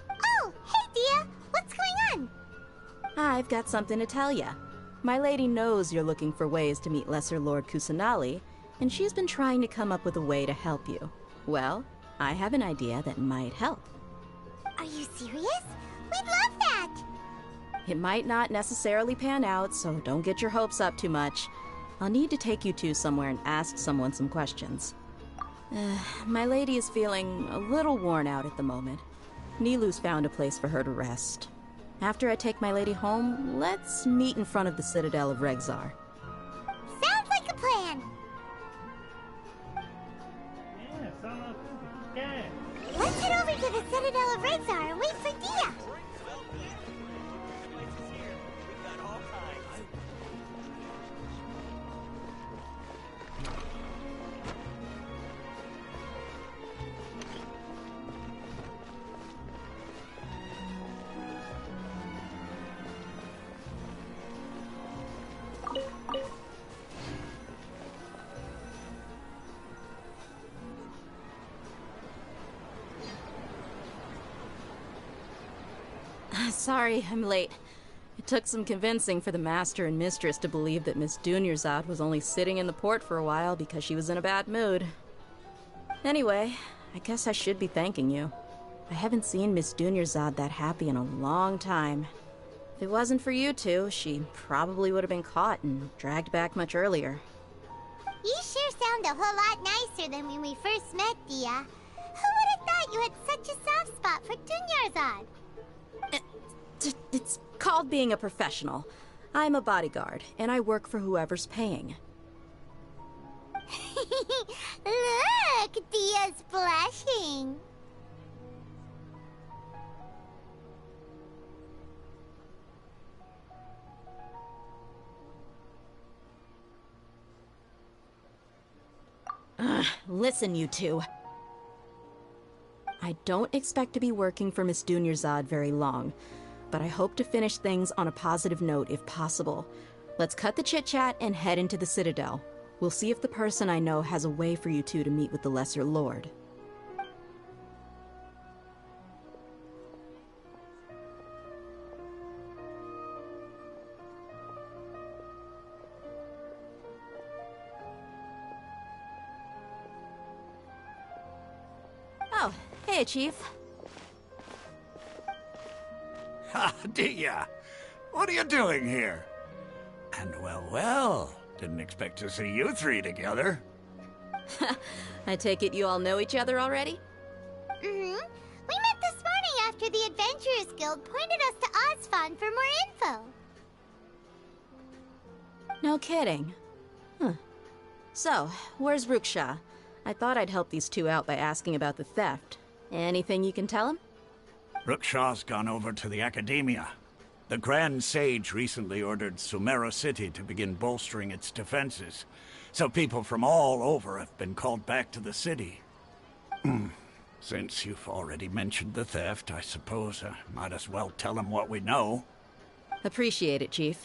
Oh, hey, Dia. What's going on? I've got something to tell ya. My lady knows you're looking for ways to meet Lesser Lord Kusanali, and she's been trying to come up with a way to help you. Well, I have an idea that might help. Are you serious? We'd love that! It might not necessarily pan out, so don't get your hopes up too much. I'll need to take you two somewhere and ask someone some questions. My lady is feeling a little worn out at the moment. Nilu's found a place for her to rest. After I take my lady home, let's meet in front of the Citadel of Regzar. Sounds like a plan! Let's head over to the Citadel of Regzar and wait for Dia! Sorry, I'm late. It took some convincing for the master and mistress to believe that Miss Dunyarzad was only sitting in the port for a while because she was in a bad mood. Anyway, I guess I should be thanking you. I haven't seen Miss Dunyarzad that happy in a long time. If it wasn't for you two, she probably would have been caught and dragged back much earlier. You sure sound a whole lot nicer than when we first met, Dia. Who would have thought you had such a soft spot for Dunyarzad? It's called being a professional. I'm a bodyguard, and I work for whoever's paying. Look, Dia's blushing. Listen, you two. I don't expect to be working for Miss Dunyarzad very long, but I hope to finish things on a positive note if possible. Let's cut the chit-chat and head into the Citadel. We'll see if the person I know has a way for you two to meet with the Lesser Lord. Oh, hey, Chief. Ha, Dia! What are you doing here? And well, didn't expect to see you three together. I take it you all know each other already? Mm-hmm. We met this morning after the Adventurers Guild pointed us to Ozfon for more info. No kidding. Huh. So, where's Ruksha? I thought I'd help these two out by asking about the theft. Anything you can tell him? Ruksha's gone over to the Academia. The Grand Sage recently ordered Sumeru City to begin bolstering its defenses, so people from all over have been called back to the city. Since you've already mentioned the theft, I suppose I might as well tell them what we know. Appreciate it, Chief.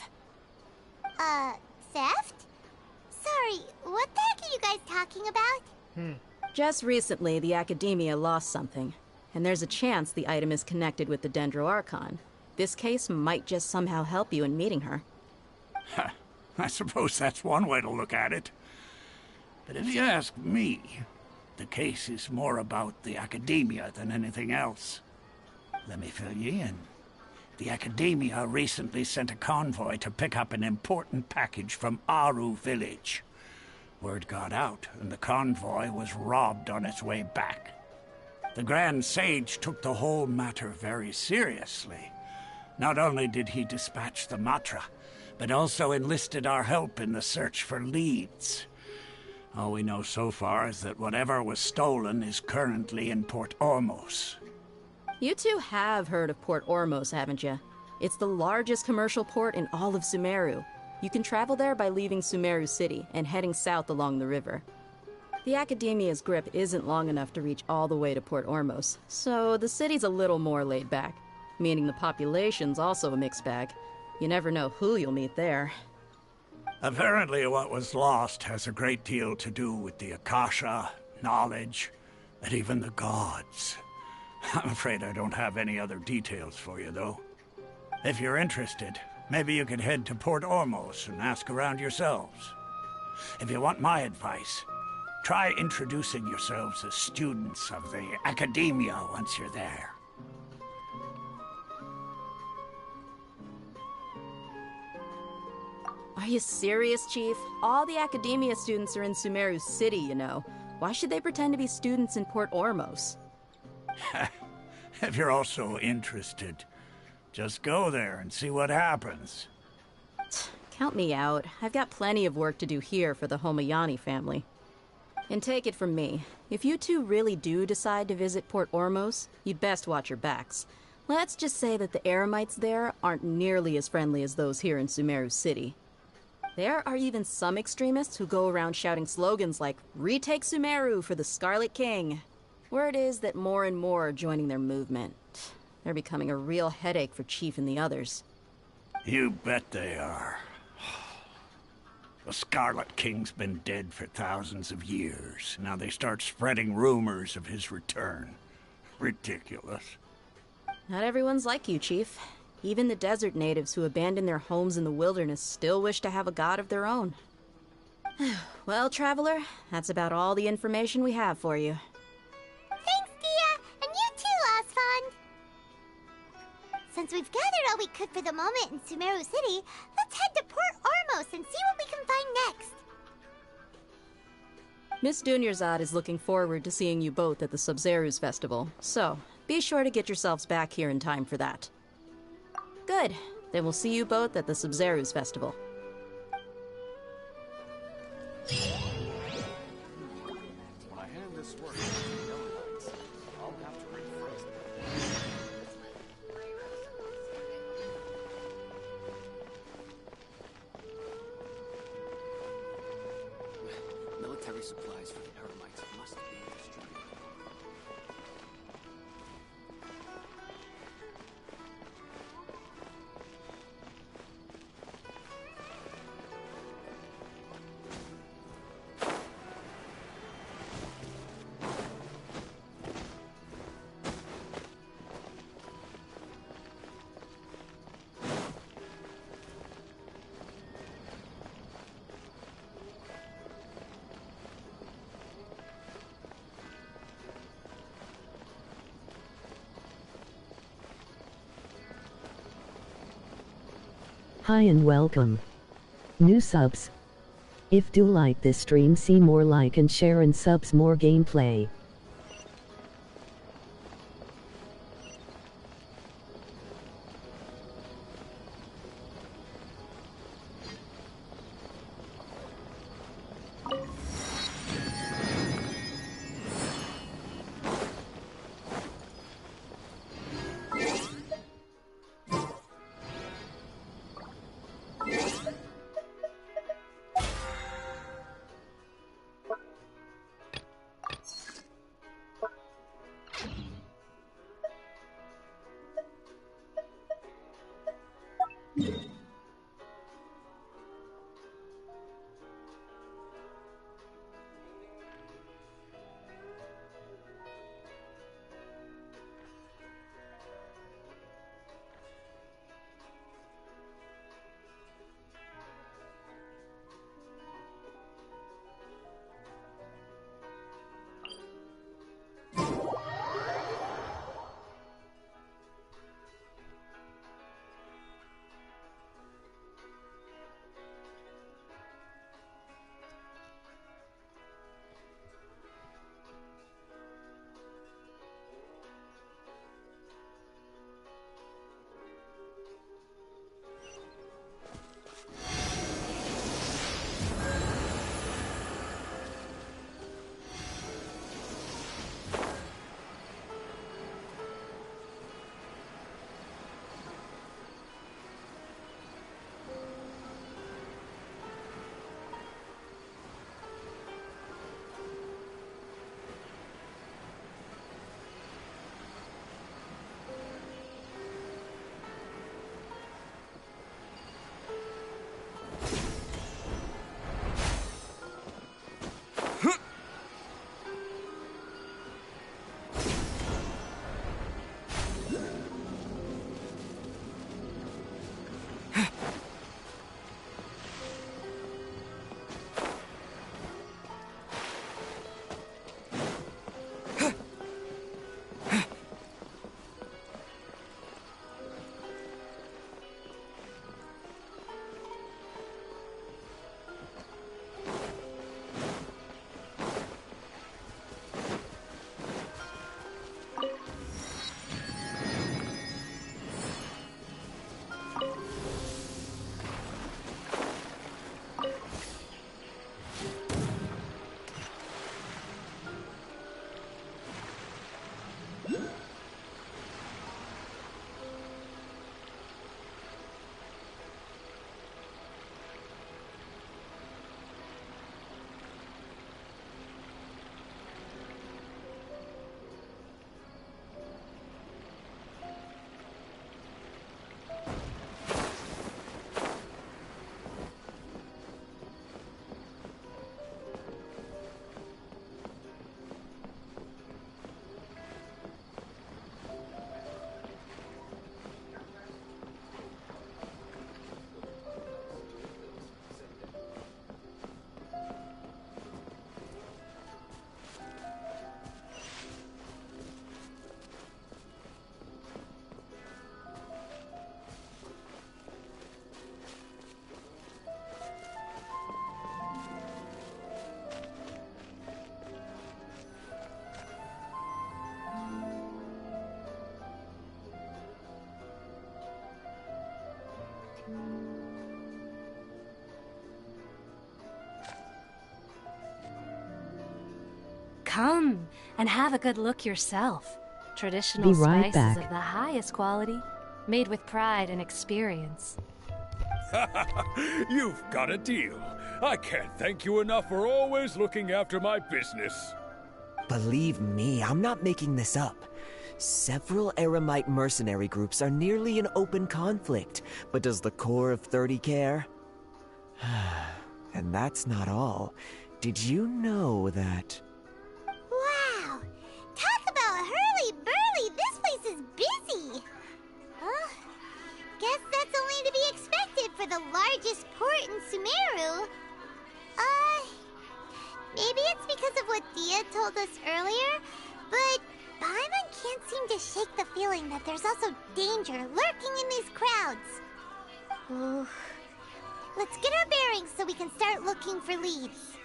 Theft? Sorry, what the heck are you guys talking about? Just recently, the Academia lost something, and there's a chance the item is connected with the Dendro Archon. This case might just somehow help you in meeting her. I suppose that's one way to look at it. But if you ask me, the case is more about the Academia than anything else. Let me fill you in. The Academia recently sent a convoy to pick up an important package from Aru village. Word got out, and the convoy was robbed on its way back. The Grand Sage took the whole matter very seriously. Not only did he dispatch the Matra, but also enlisted our help in the search for leads. All we know so far is that whatever was stolen is currently in Port Ormos. You two have heard of Port Ormos, haven't you? It's the largest commercial port in all of Sumeru. You can travel there by leaving Sumeru City and heading south along the river. The Academia's grip isn't long enough to reach all the way to Port Ormos, so the city's a little more laid back, meaning the population's also a mixed bag. You never know who you'll meet there. Apparently what was lost has a great deal to do with the Akasha, knowledge, and even the gods. I'm afraid I don't have any other details for you, though. If you're interested, maybe you could head to Port Ormos and ask around yourselves. If you want my advice, try introducing yourselves as students of the Academia once you're there. Are you serious, Chief? All the Academia students are in Sumeru City, you know. Why should they pretend to be students in Port Ormos? If you're also interested, just go there and see what happens. Count me out. I've got plenty of work to do here for the Homayani family. And take it from me, if you two really do decide to visit Port Ormos, you'd best watch your backs. Let's just say that the Eremites there aren't nearly as friendly as those here in Sumeru City. There are even some extremists who go around shouting slogans like, "Retake Sumeru for the Scarlet King." Word is that more and more are joining their movement. They're becoming a real headache for Chief and the others. You bet they are. The Scarlet King's been dead for thousands of years. Now they start spreading rumors of his return. Ridiculous. Not everyone's like you, Chief. Even the desert natives who abandoned their homes in the wilderness still wish to have a god of their own. Well, traveler, that's about all the information we have for you. Thanks, Dia! And you too, Osfond! Since we've gathered all we could for the moment in Sumeru City, let's head to Port Ormos and see what we can find next. Miss Dunyarzad is looking forward to seeing you both at the Sub-Zeru's festival, so be sure to get yourselves back here in time for that. Good. Then we'll see you both at the Sub-Zeru's festival. When I hand this work to the yellow lights, I'll have to rephrase it. Military supplies for the Eremites must be distributed. Hi and welcome. New subs. If do like this stream, see more like and share and subs more gameplay. Come and have a good look yourself. Traditional Be right spices back. of the highest quality, made with pride and experience. You've got a deal. I can't thank you enough for always looking after my business. Believe me, I'm not making this up. Several Eremite mercenary groups are nearly in open conflict, but does the core of 30 care? And that's not all. Did you know that... Wow! Talk about hurly-burly! This place is busy! Huh? Guess that's only to be expected for the largest port in Sumeru. Maybe it's because of what Dia told us earlier, but Paimon can't seem to shake the feeling that there's also danger lurking in these crowds. Ooh. Let's get our bearings so we can start looking for leads.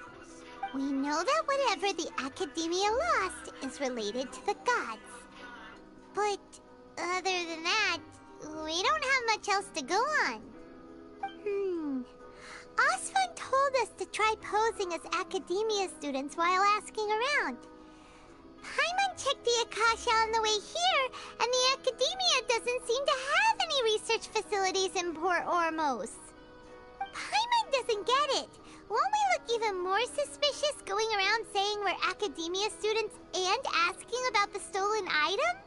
We know that whatever the Academia lost is related to the gods. But other than that, we don't have much else to go on. Osfun told us to try posing as Academia students while asking around. Paimon checked the Akasha on the way here, and the Academia doesn't seem to have any research facilities in Port Ormos. Paimon doesn't get it. Won't we look even more suspicious going around saying we're Academia students and asking about the stolen item?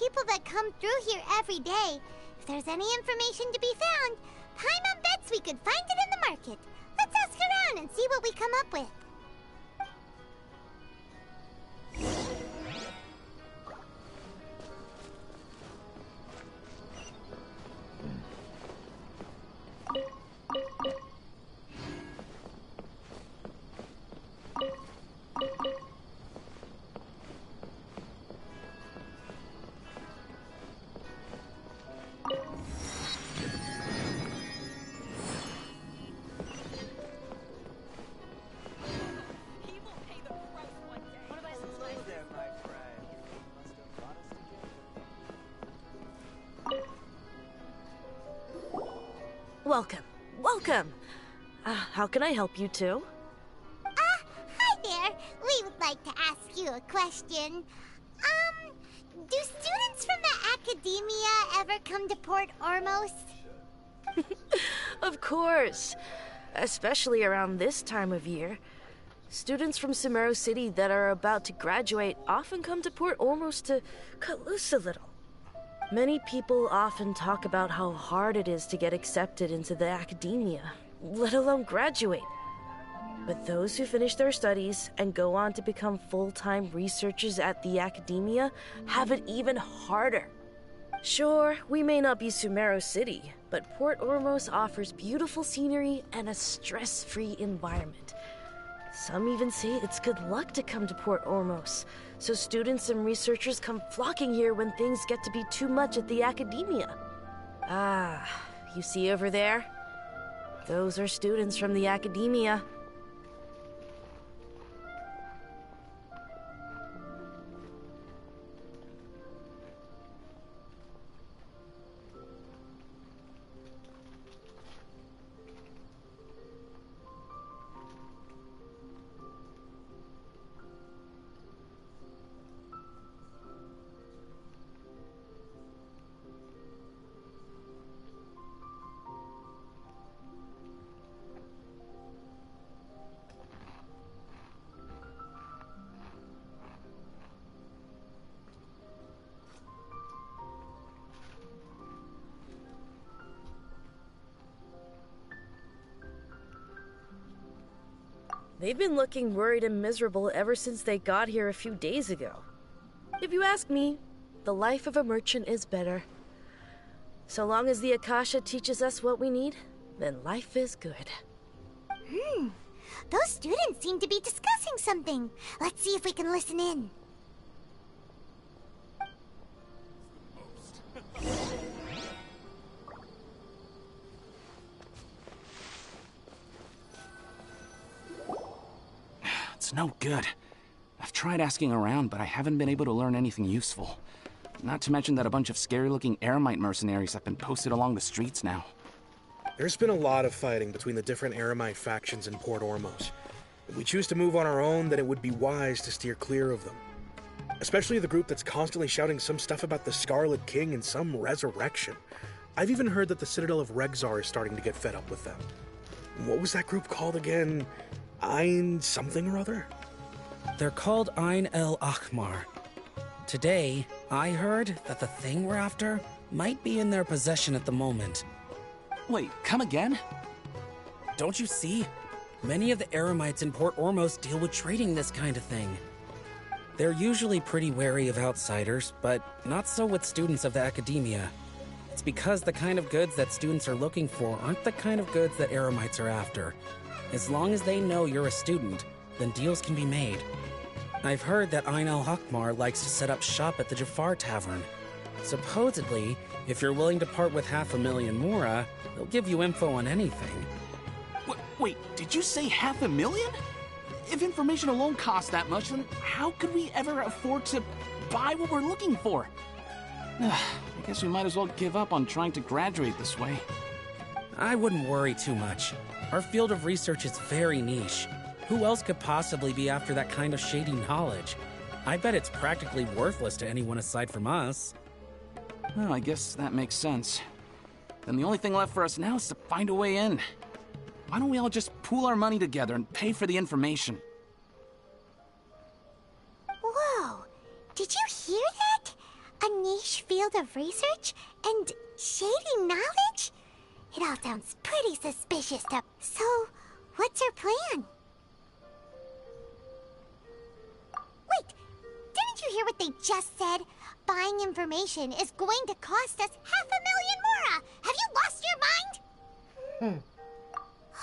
people that come through here every day. If there's any information to be found, Paimon bets we could find it in the market. Let's ask around and see what we come up with. Welcome. Welcome. How can I help you two? Hi there. We would like to ask you a question. Do students from the academia ever come to Port Ormos? Of course. Especially around this time of year. Students from Sumeru City that are about to graduate often come to Port Ormos to cut loose a little. Many people often talk about how hard it is to get accepted into the academia, let alone graduate. But those who finish their studies and go on to become full-time researchers at the academia have it even harder. Sure, we may not be Sumeru City, but Port Ormos offers beautiful scenery and a stress-free environment. Some even say it's good luck to come to Port Ormos, so students and researchers come flocking here when things get to be too much at the academia. Ah, you see over there? Those are students from the academia. They've been looking worried and miserable ever since they got here a few days ago. If you ask me, the life of a merchant is better. So long as the Akasha teaches us what we need, then life is good. Those students seem to be discussing something. Let's see if we can listen in. It's no good. I've tried asking around, but I haven't been able to learn anything useful. Not to mention that a bunch of scary-looking Eremite mercenaries have been posted along the streets now. There's been a lot of fighting between the different Eremite factions in Port Ormos. If we choose to move on our own, then it would be wise to steer clear of them. Especially the group that's constantly shouting some stuff about the Scarlet King and some resurrection. I've even heard that the Citadel of Rexar is starting to get fed up with them. What was that group called again? Ein something or other? They're called Ein El Akhmar. Today, I heard that the thing we're after might be in their possession at the moment. Wait, come again? Don't you see? Many of the Eremites in Port Ormos deal with trading this kind of thing. They're usually pretty wary of outsiders, but not so with students of the academia. It's because the kind of goods that students are looking for aren't the kind of goods that Eremites are after. As long as they know you're a student, then deals can be made. I've heard that Ein El Akhmar likes to set up shop at the Jafar Tavern. Supposedly, if you're willing to part with 500,000 Mora, they'll give you info on anything. Wait, did you say 500,000? If information alone costs that much, then how could we ever afford to buy what we're looking for? I guess we might as well give up on trying to graduate this way. I wouldn't worry too much. Our field of research is very niche. Who else could possibly be after that kind of shady knowledge? I bet it's practically worthless to anyone aside from us. Well, I guess that makes sense. Then the only thing left for us now is to find a way in. Why don't we all just pool our money together and pay for the information? Whoa! Did you hear that? A niche field of research and shady knowledge? It all sounds pretty suspicious to... So, what's your plan? Wait, didn't you hear what they just said? Buying information is going to cost us 500,000 mora! Have you lost your mind?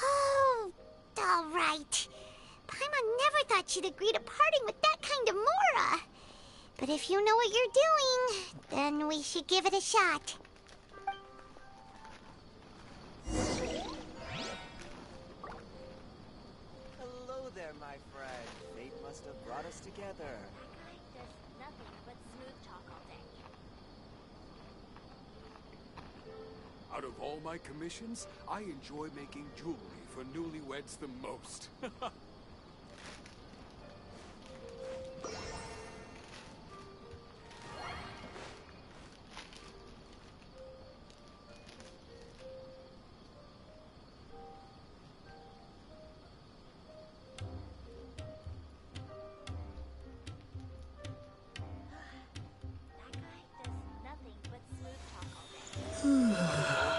Oh, alright. Paimon never thought she'd agree to parting with that kind of mora. But if you know what you're doing, then we should give it a shot. Hello there, my friend. Fate must have brought us together. Does nothing but smooth talk all day. Out of all my commissions, I enjoy making jewelry for newlyweds the most.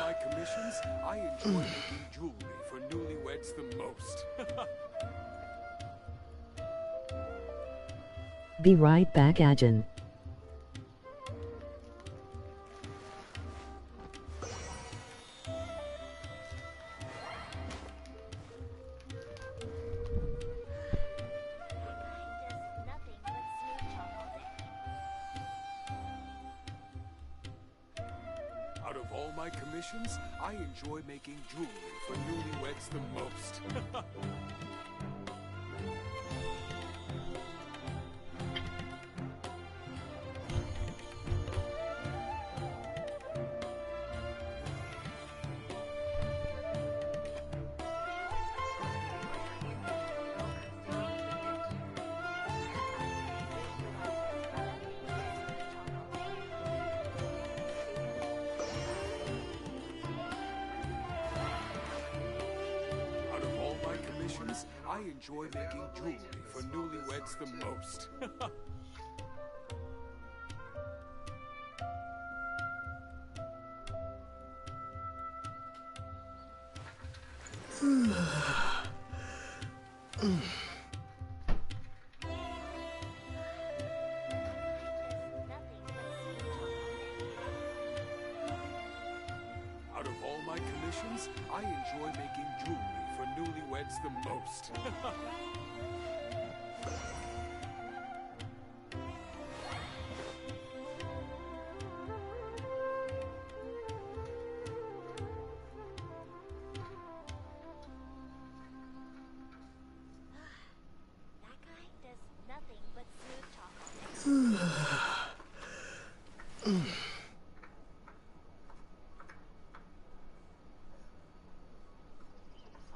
My commissions, I enjoy making jewelry for newlyweds the most. Be right back, Ajin. Out of all my commissions, I enjoy making jewelry for newlyweds the most. Out of all my commissions, I enjoy making jewelry for newlyweds the most. Out of all my commissions, I enjoy making jewelry for newlyweds the most. Does nothing but smooth talk all day.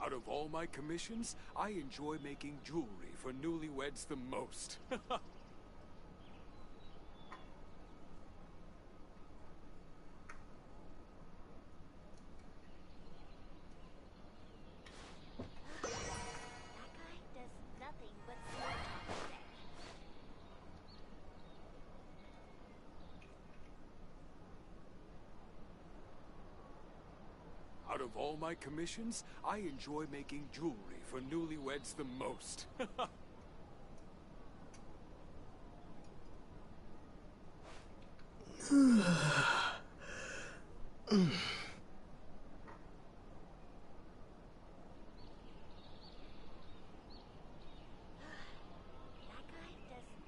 Out of all my commissions, I enjoy making jewelry for newlyweds the most. Does nothing but smooth talk all day. Out of all my commissions, I enjoy making jewelry for newlyweds the most. Does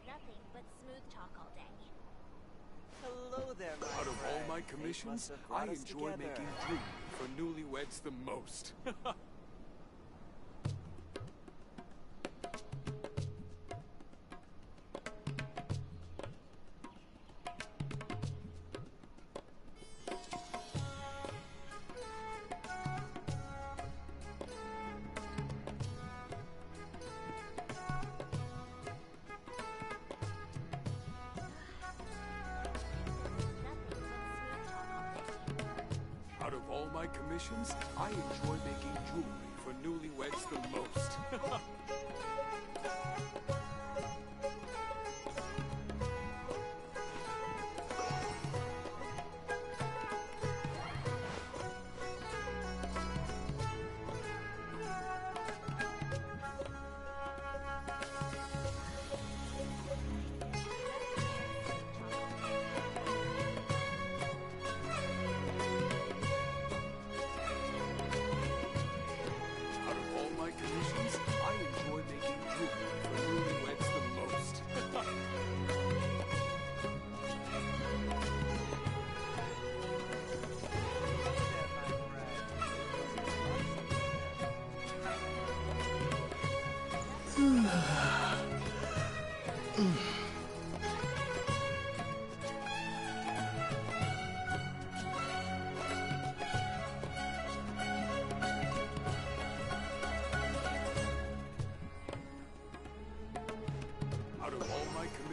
nothing but smooth talk all day. Hello there, my Out of all friend. my Fate commissions, must have brought I us enjoy together. making jewelry for newlyweds the most. Out of all my commissions, I enjoy making jewelry for newlyweds the most.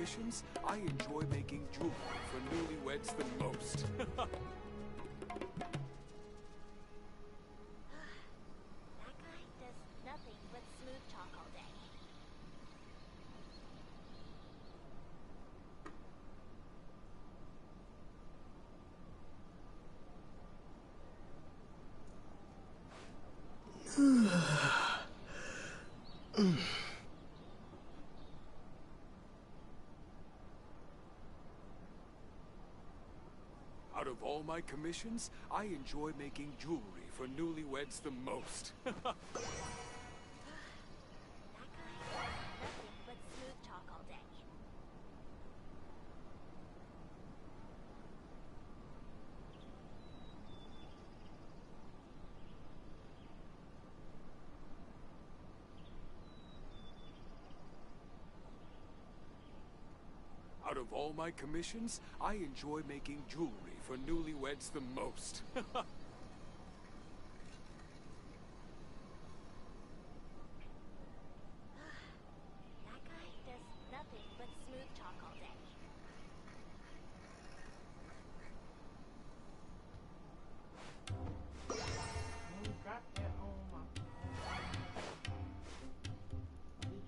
commissions, I enjoy making jewelry for newlyweds the most. That guy does nothing but smooth talk all day. Out of all my commissions, I enjoy making jewelry for newlyweds the most. That guy does nothing but smooth talk all day. Out of all my commissions, I enjoy making jewelry for newlyweds the most. That guy does nothing but smooth talk all day.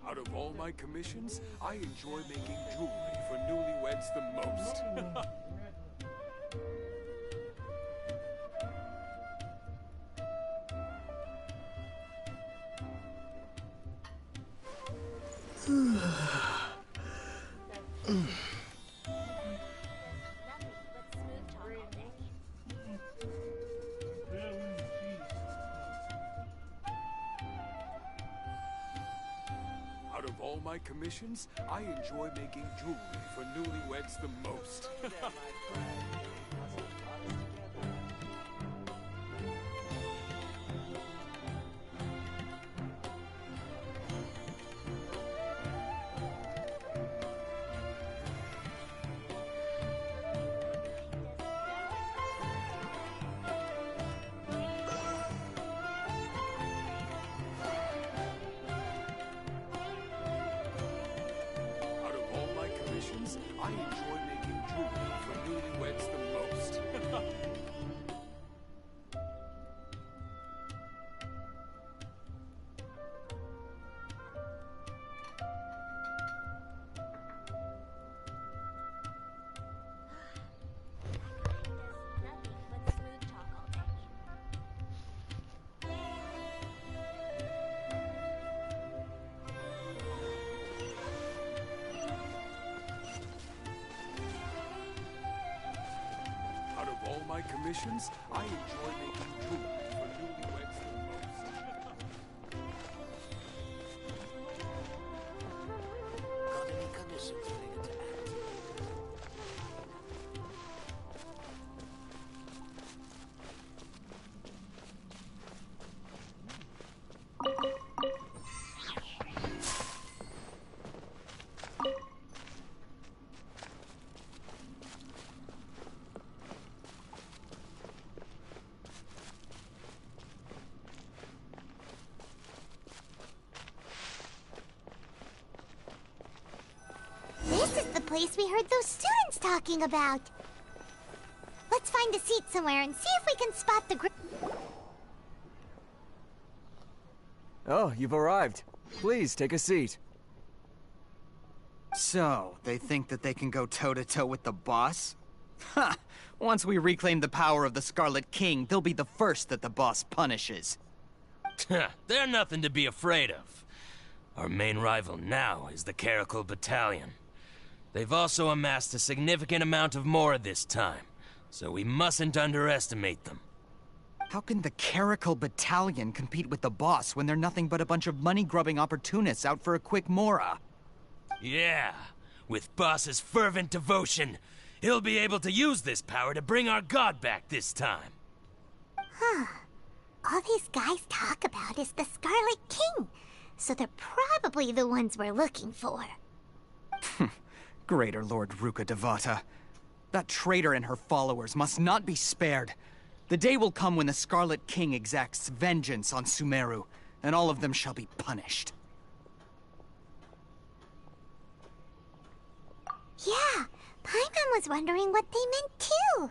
Out of all my commissions, I enjoy making jewelry for newlyweds the most. Out of all my commissions, I enjoy making jewelry for newlyweds the most. Out of all my commissions, I enjoy making jewelry for newlyweds the most. Nothing but smooth talk all day. Out of all my commissions, I enjoy making jewelry for newlyweds the most. Got any commissions related to acting? This is the place we heard those students talking about. Let's find a seat somewhere and see if we can spot the group. Oh, you've arrived. Please take a seat. So, they think that they can go toe-to-toe with the boss? Ha! Once we reclaim the power of the Scarlet King, they'll be the first that the boss punishes. They're nothing to be afraid of. Our main rival now is the Caracal Battalion. They've also amassed a significant amount of more this time, so we mustn't underestimate them. How can the Caracal Battalion compete with the boss when they're nothing but a bunch of money-grubbing opportunists out for a quick mora? Yeah, with Boss's fervent devotion, he'll be able to use this power to bring our god back this time. Huh. All these guys talk about is the Scarlet King, so they're probably the ones we're looking for. Greater Lord Ruka Devata. That traitor and her followers must not be spared. The day will come when the Scarlet King exacts vengeance on Sumeru, and all of them shall be punished. Yeah, Paimon was wondering what they meant too.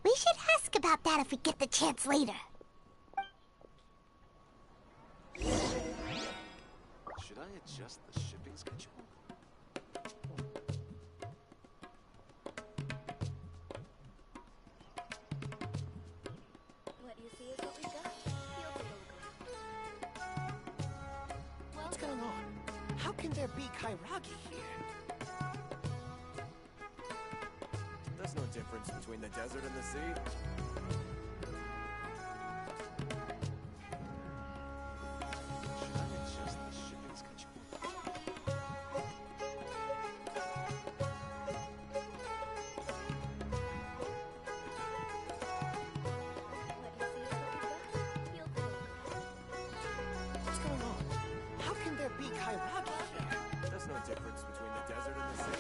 We should ask about that if we get the chance later. Should I adjust the shipping schedule? What you see is what we got. You'll take a look around. What's going on? How can there be Kairagi here? There's no difference between the desert and the sea. Should I adjust the shipping schedule? What's going on? How can there be Kairagi here? There's no difference between the desert and the sea.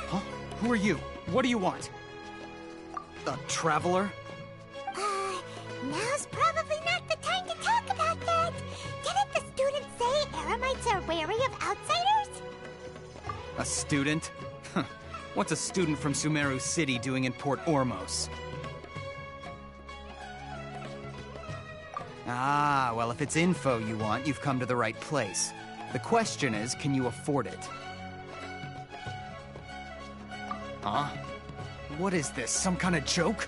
Huh? Who are you? What do you want? A traveler? Now's probably not the time to talk about that. Didn't the students say Eremites are wary of outsiders? A student? Huh. What's a student from Sumeru City doing in Port Ormos? Ah, well, if it's info you want, you've come to the right place. The question is, can you afford it? Huh? What is this, some kind of joke?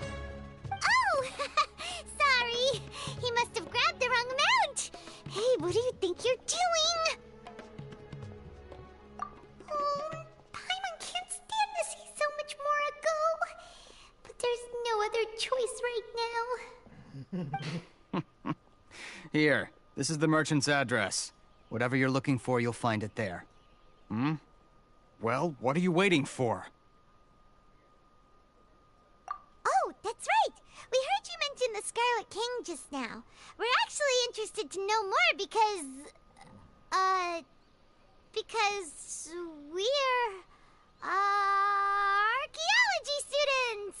Oh! Sorry! He must have grabbed the wrong amount! Hey, what do you think you're doing? Oh, Paimon can't stand to see so much more ago. But there's no other choice right now. Here, this is the merchant's address. Whatever you're looking for, you'll find it there. Hmm? Well, what are you waiting for? Oh, that's right! We heard you mention the Scarlet King just now. We're actually interested to know more because we're, archaeology students!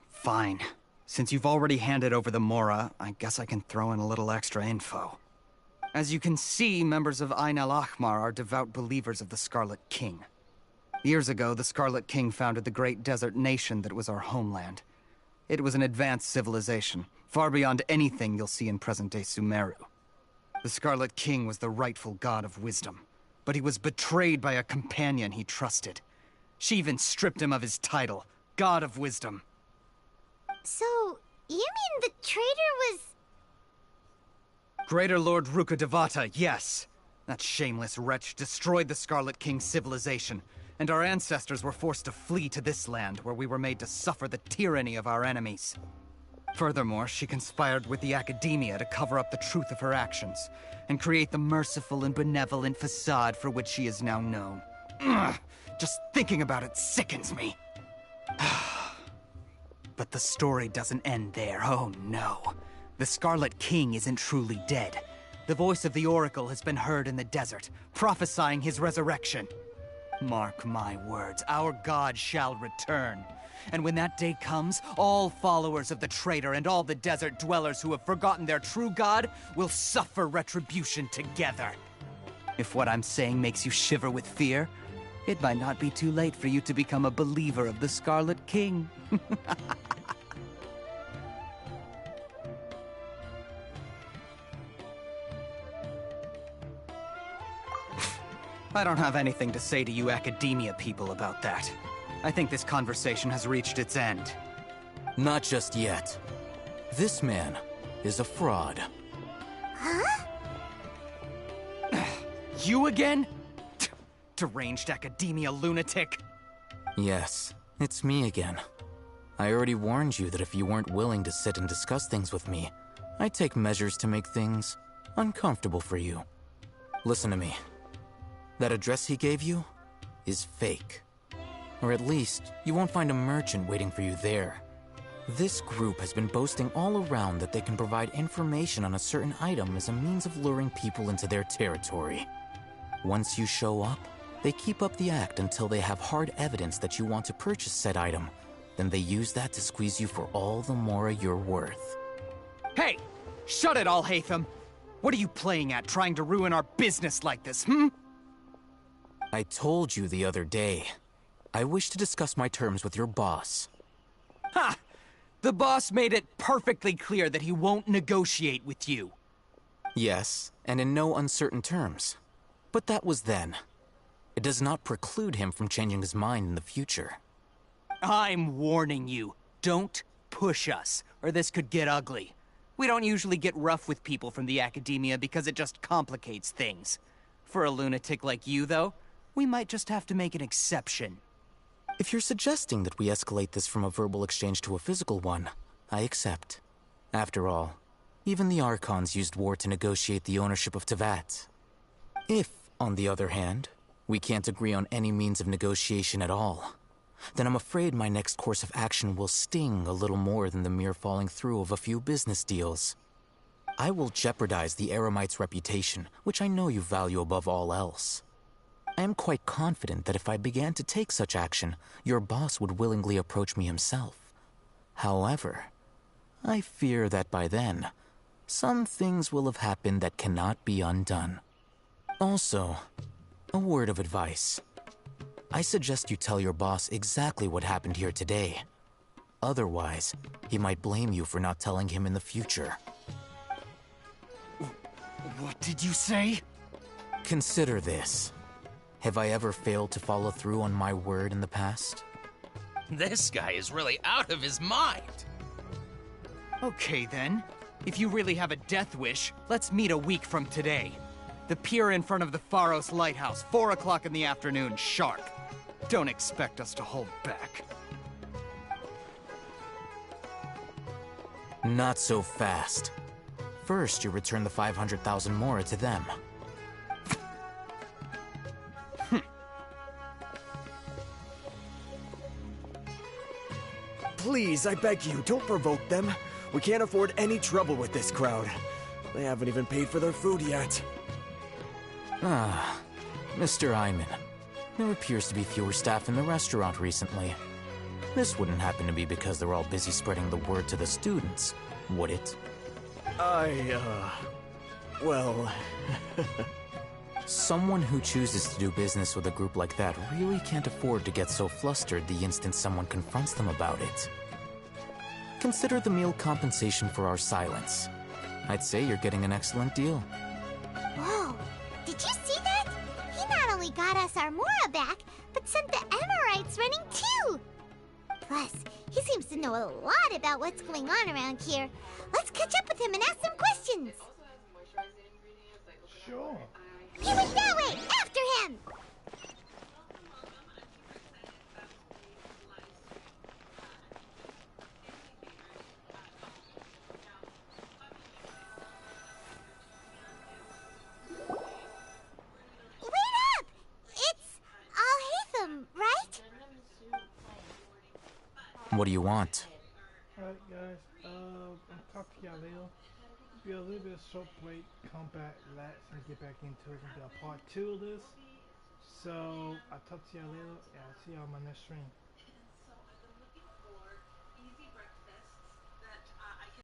Fine. Since you've already handed over the Mora, I guess I can throw in a little extra info. As you can see, members of Ain al-Ahmar are devout believers of the Scarlet King. Years ago, the Scarlet King founded the great desert nation that was our homeland. It was an advanced civilization, far beyond anything you'll see in present-day Sumeru. The Scarlet King was the rightful god of wisdom, but he was betrayed by a companion he trusted. She even stripped him of his title, God of Wisdom. So, you mean the traitor was... Greater Lord Rukkhadevata, yes. That shameless wretch destroyed the Scarlet King's civilization, and our ancestors were forced to flee to this land where we were made to suffer the tyranny of our enemies. Furthermore, she conspired with the Academia to cover up the truth of her actions, and create the merciful and benevolent facade for which she is now known. Ugh, just thinking about it sickens me. But the story doesn't end there, oh no. The Scarlet King isn't truly dead. The voice of the Oracle has been heard in the desert, prophesying his resurrection. Mark my words, our god shall return. And when that day comes, all followers of the traitor and all the desert dwellers who have forgotten their true god will suffer retribution together. If what I'm saying makes you shiver with fear, it might not be too late for you to become a believer of the Scarlet King. I don't have anything to say to you Academia people about that. I think this conversation has reached its end. Not just yet. This man is a fraud. Huh? You again? Deranged Academia lunatic. Yes, it's me again. I already warned you that if you weren't willing to sit and discuss things with me, I'd take measures to make things uncomfortable for you. Listen to me. That address he gave you is fake. Or at least, you won't find a merchant waiting for you there. This group has been boasting all around that they can provide information on a certain item as a means of luring people into their territory. Once you show up, they keep up the act until they have hard evidence that you want to purchase said item. then they use that to squeeze you for all the Mora you're worth. Hey! Shut it, Alhaitham! What are you playing at, trying to ruin our business like this, hmm? I told you the other day. I wish to discuss my terms with your boss. Ha! The boss made it perfectly clear that he won't negotiate with you. Yes, and in no uncertain terms. But that was then. It does not preclude him from changing his mind in the future. I'm warning you. Don't push us, or this could get ugly. We don't usually get rough with people from the academia because it just complicates things. For a lunatic like you, though, we might just have to make an exception. If you're suggesting that we escalate this from a verbal exchange to a physical one, I accept. After all, even the Archons used war to negotiate the ownership of Tevat. If, on the other hand, we can't agree on any means of negotiation at all, then I'm afraid my next course of action will sting a little more than the mere falling through of a few business deals. I will jeopardize the Eremite's reputation, which I know you value above all else. I am quite confident that if I began to take such action, your boss would willingly approach me himself. However, I fear that by then, some things will have happened that cannot be undone. Also, a word of advice. I suggest you tell your boss exactly what happened here today. Otherwise, he might blame you for not telling him in the future. What did you say? Consider this. Have I ever failed to follow through on my word in the past? This guy is really out of his mind. Okay then. If you really have a death wish, let's meet a week from today. The pier in front of the Pharos Lighthouse, 4 o'clock in the afternoon, sharp. Don't expect us to hold back. Not so fast. First, you return the 500,000 Mora to them. Please, I beg you, don't provoke them. We can't afford any trouble with this crowd. They haven't even paid for their food yet. Ah, Mr. Iman. There appears to be fewer staff in the restaurant recently. This wouldn't happen to be because they're all busy spreading the word to the students, would it? Well... Someone who chooses to do business with a group like that really can't afford to get so flustered the instant someone confronts them about it. Consider the meal compensation for our silence. I'd say you're getting an excellent deal. Whoa! Did you see that? He not only got us our Mora back, but sent the Emirites running too! Plus, he seems to know a lot about what's going on around here. Let's catch up with him and ask some questions! Sure. He went that way! After him! Wait up! It's Alhaitham, right? What do you want? Alright guys, I'll talk to y'all later. Be a little bit of short break, come back, relax, and get back into it and do a part 2 of this. So, I'll talk to y'all later, and I'll see y'all on my next stream.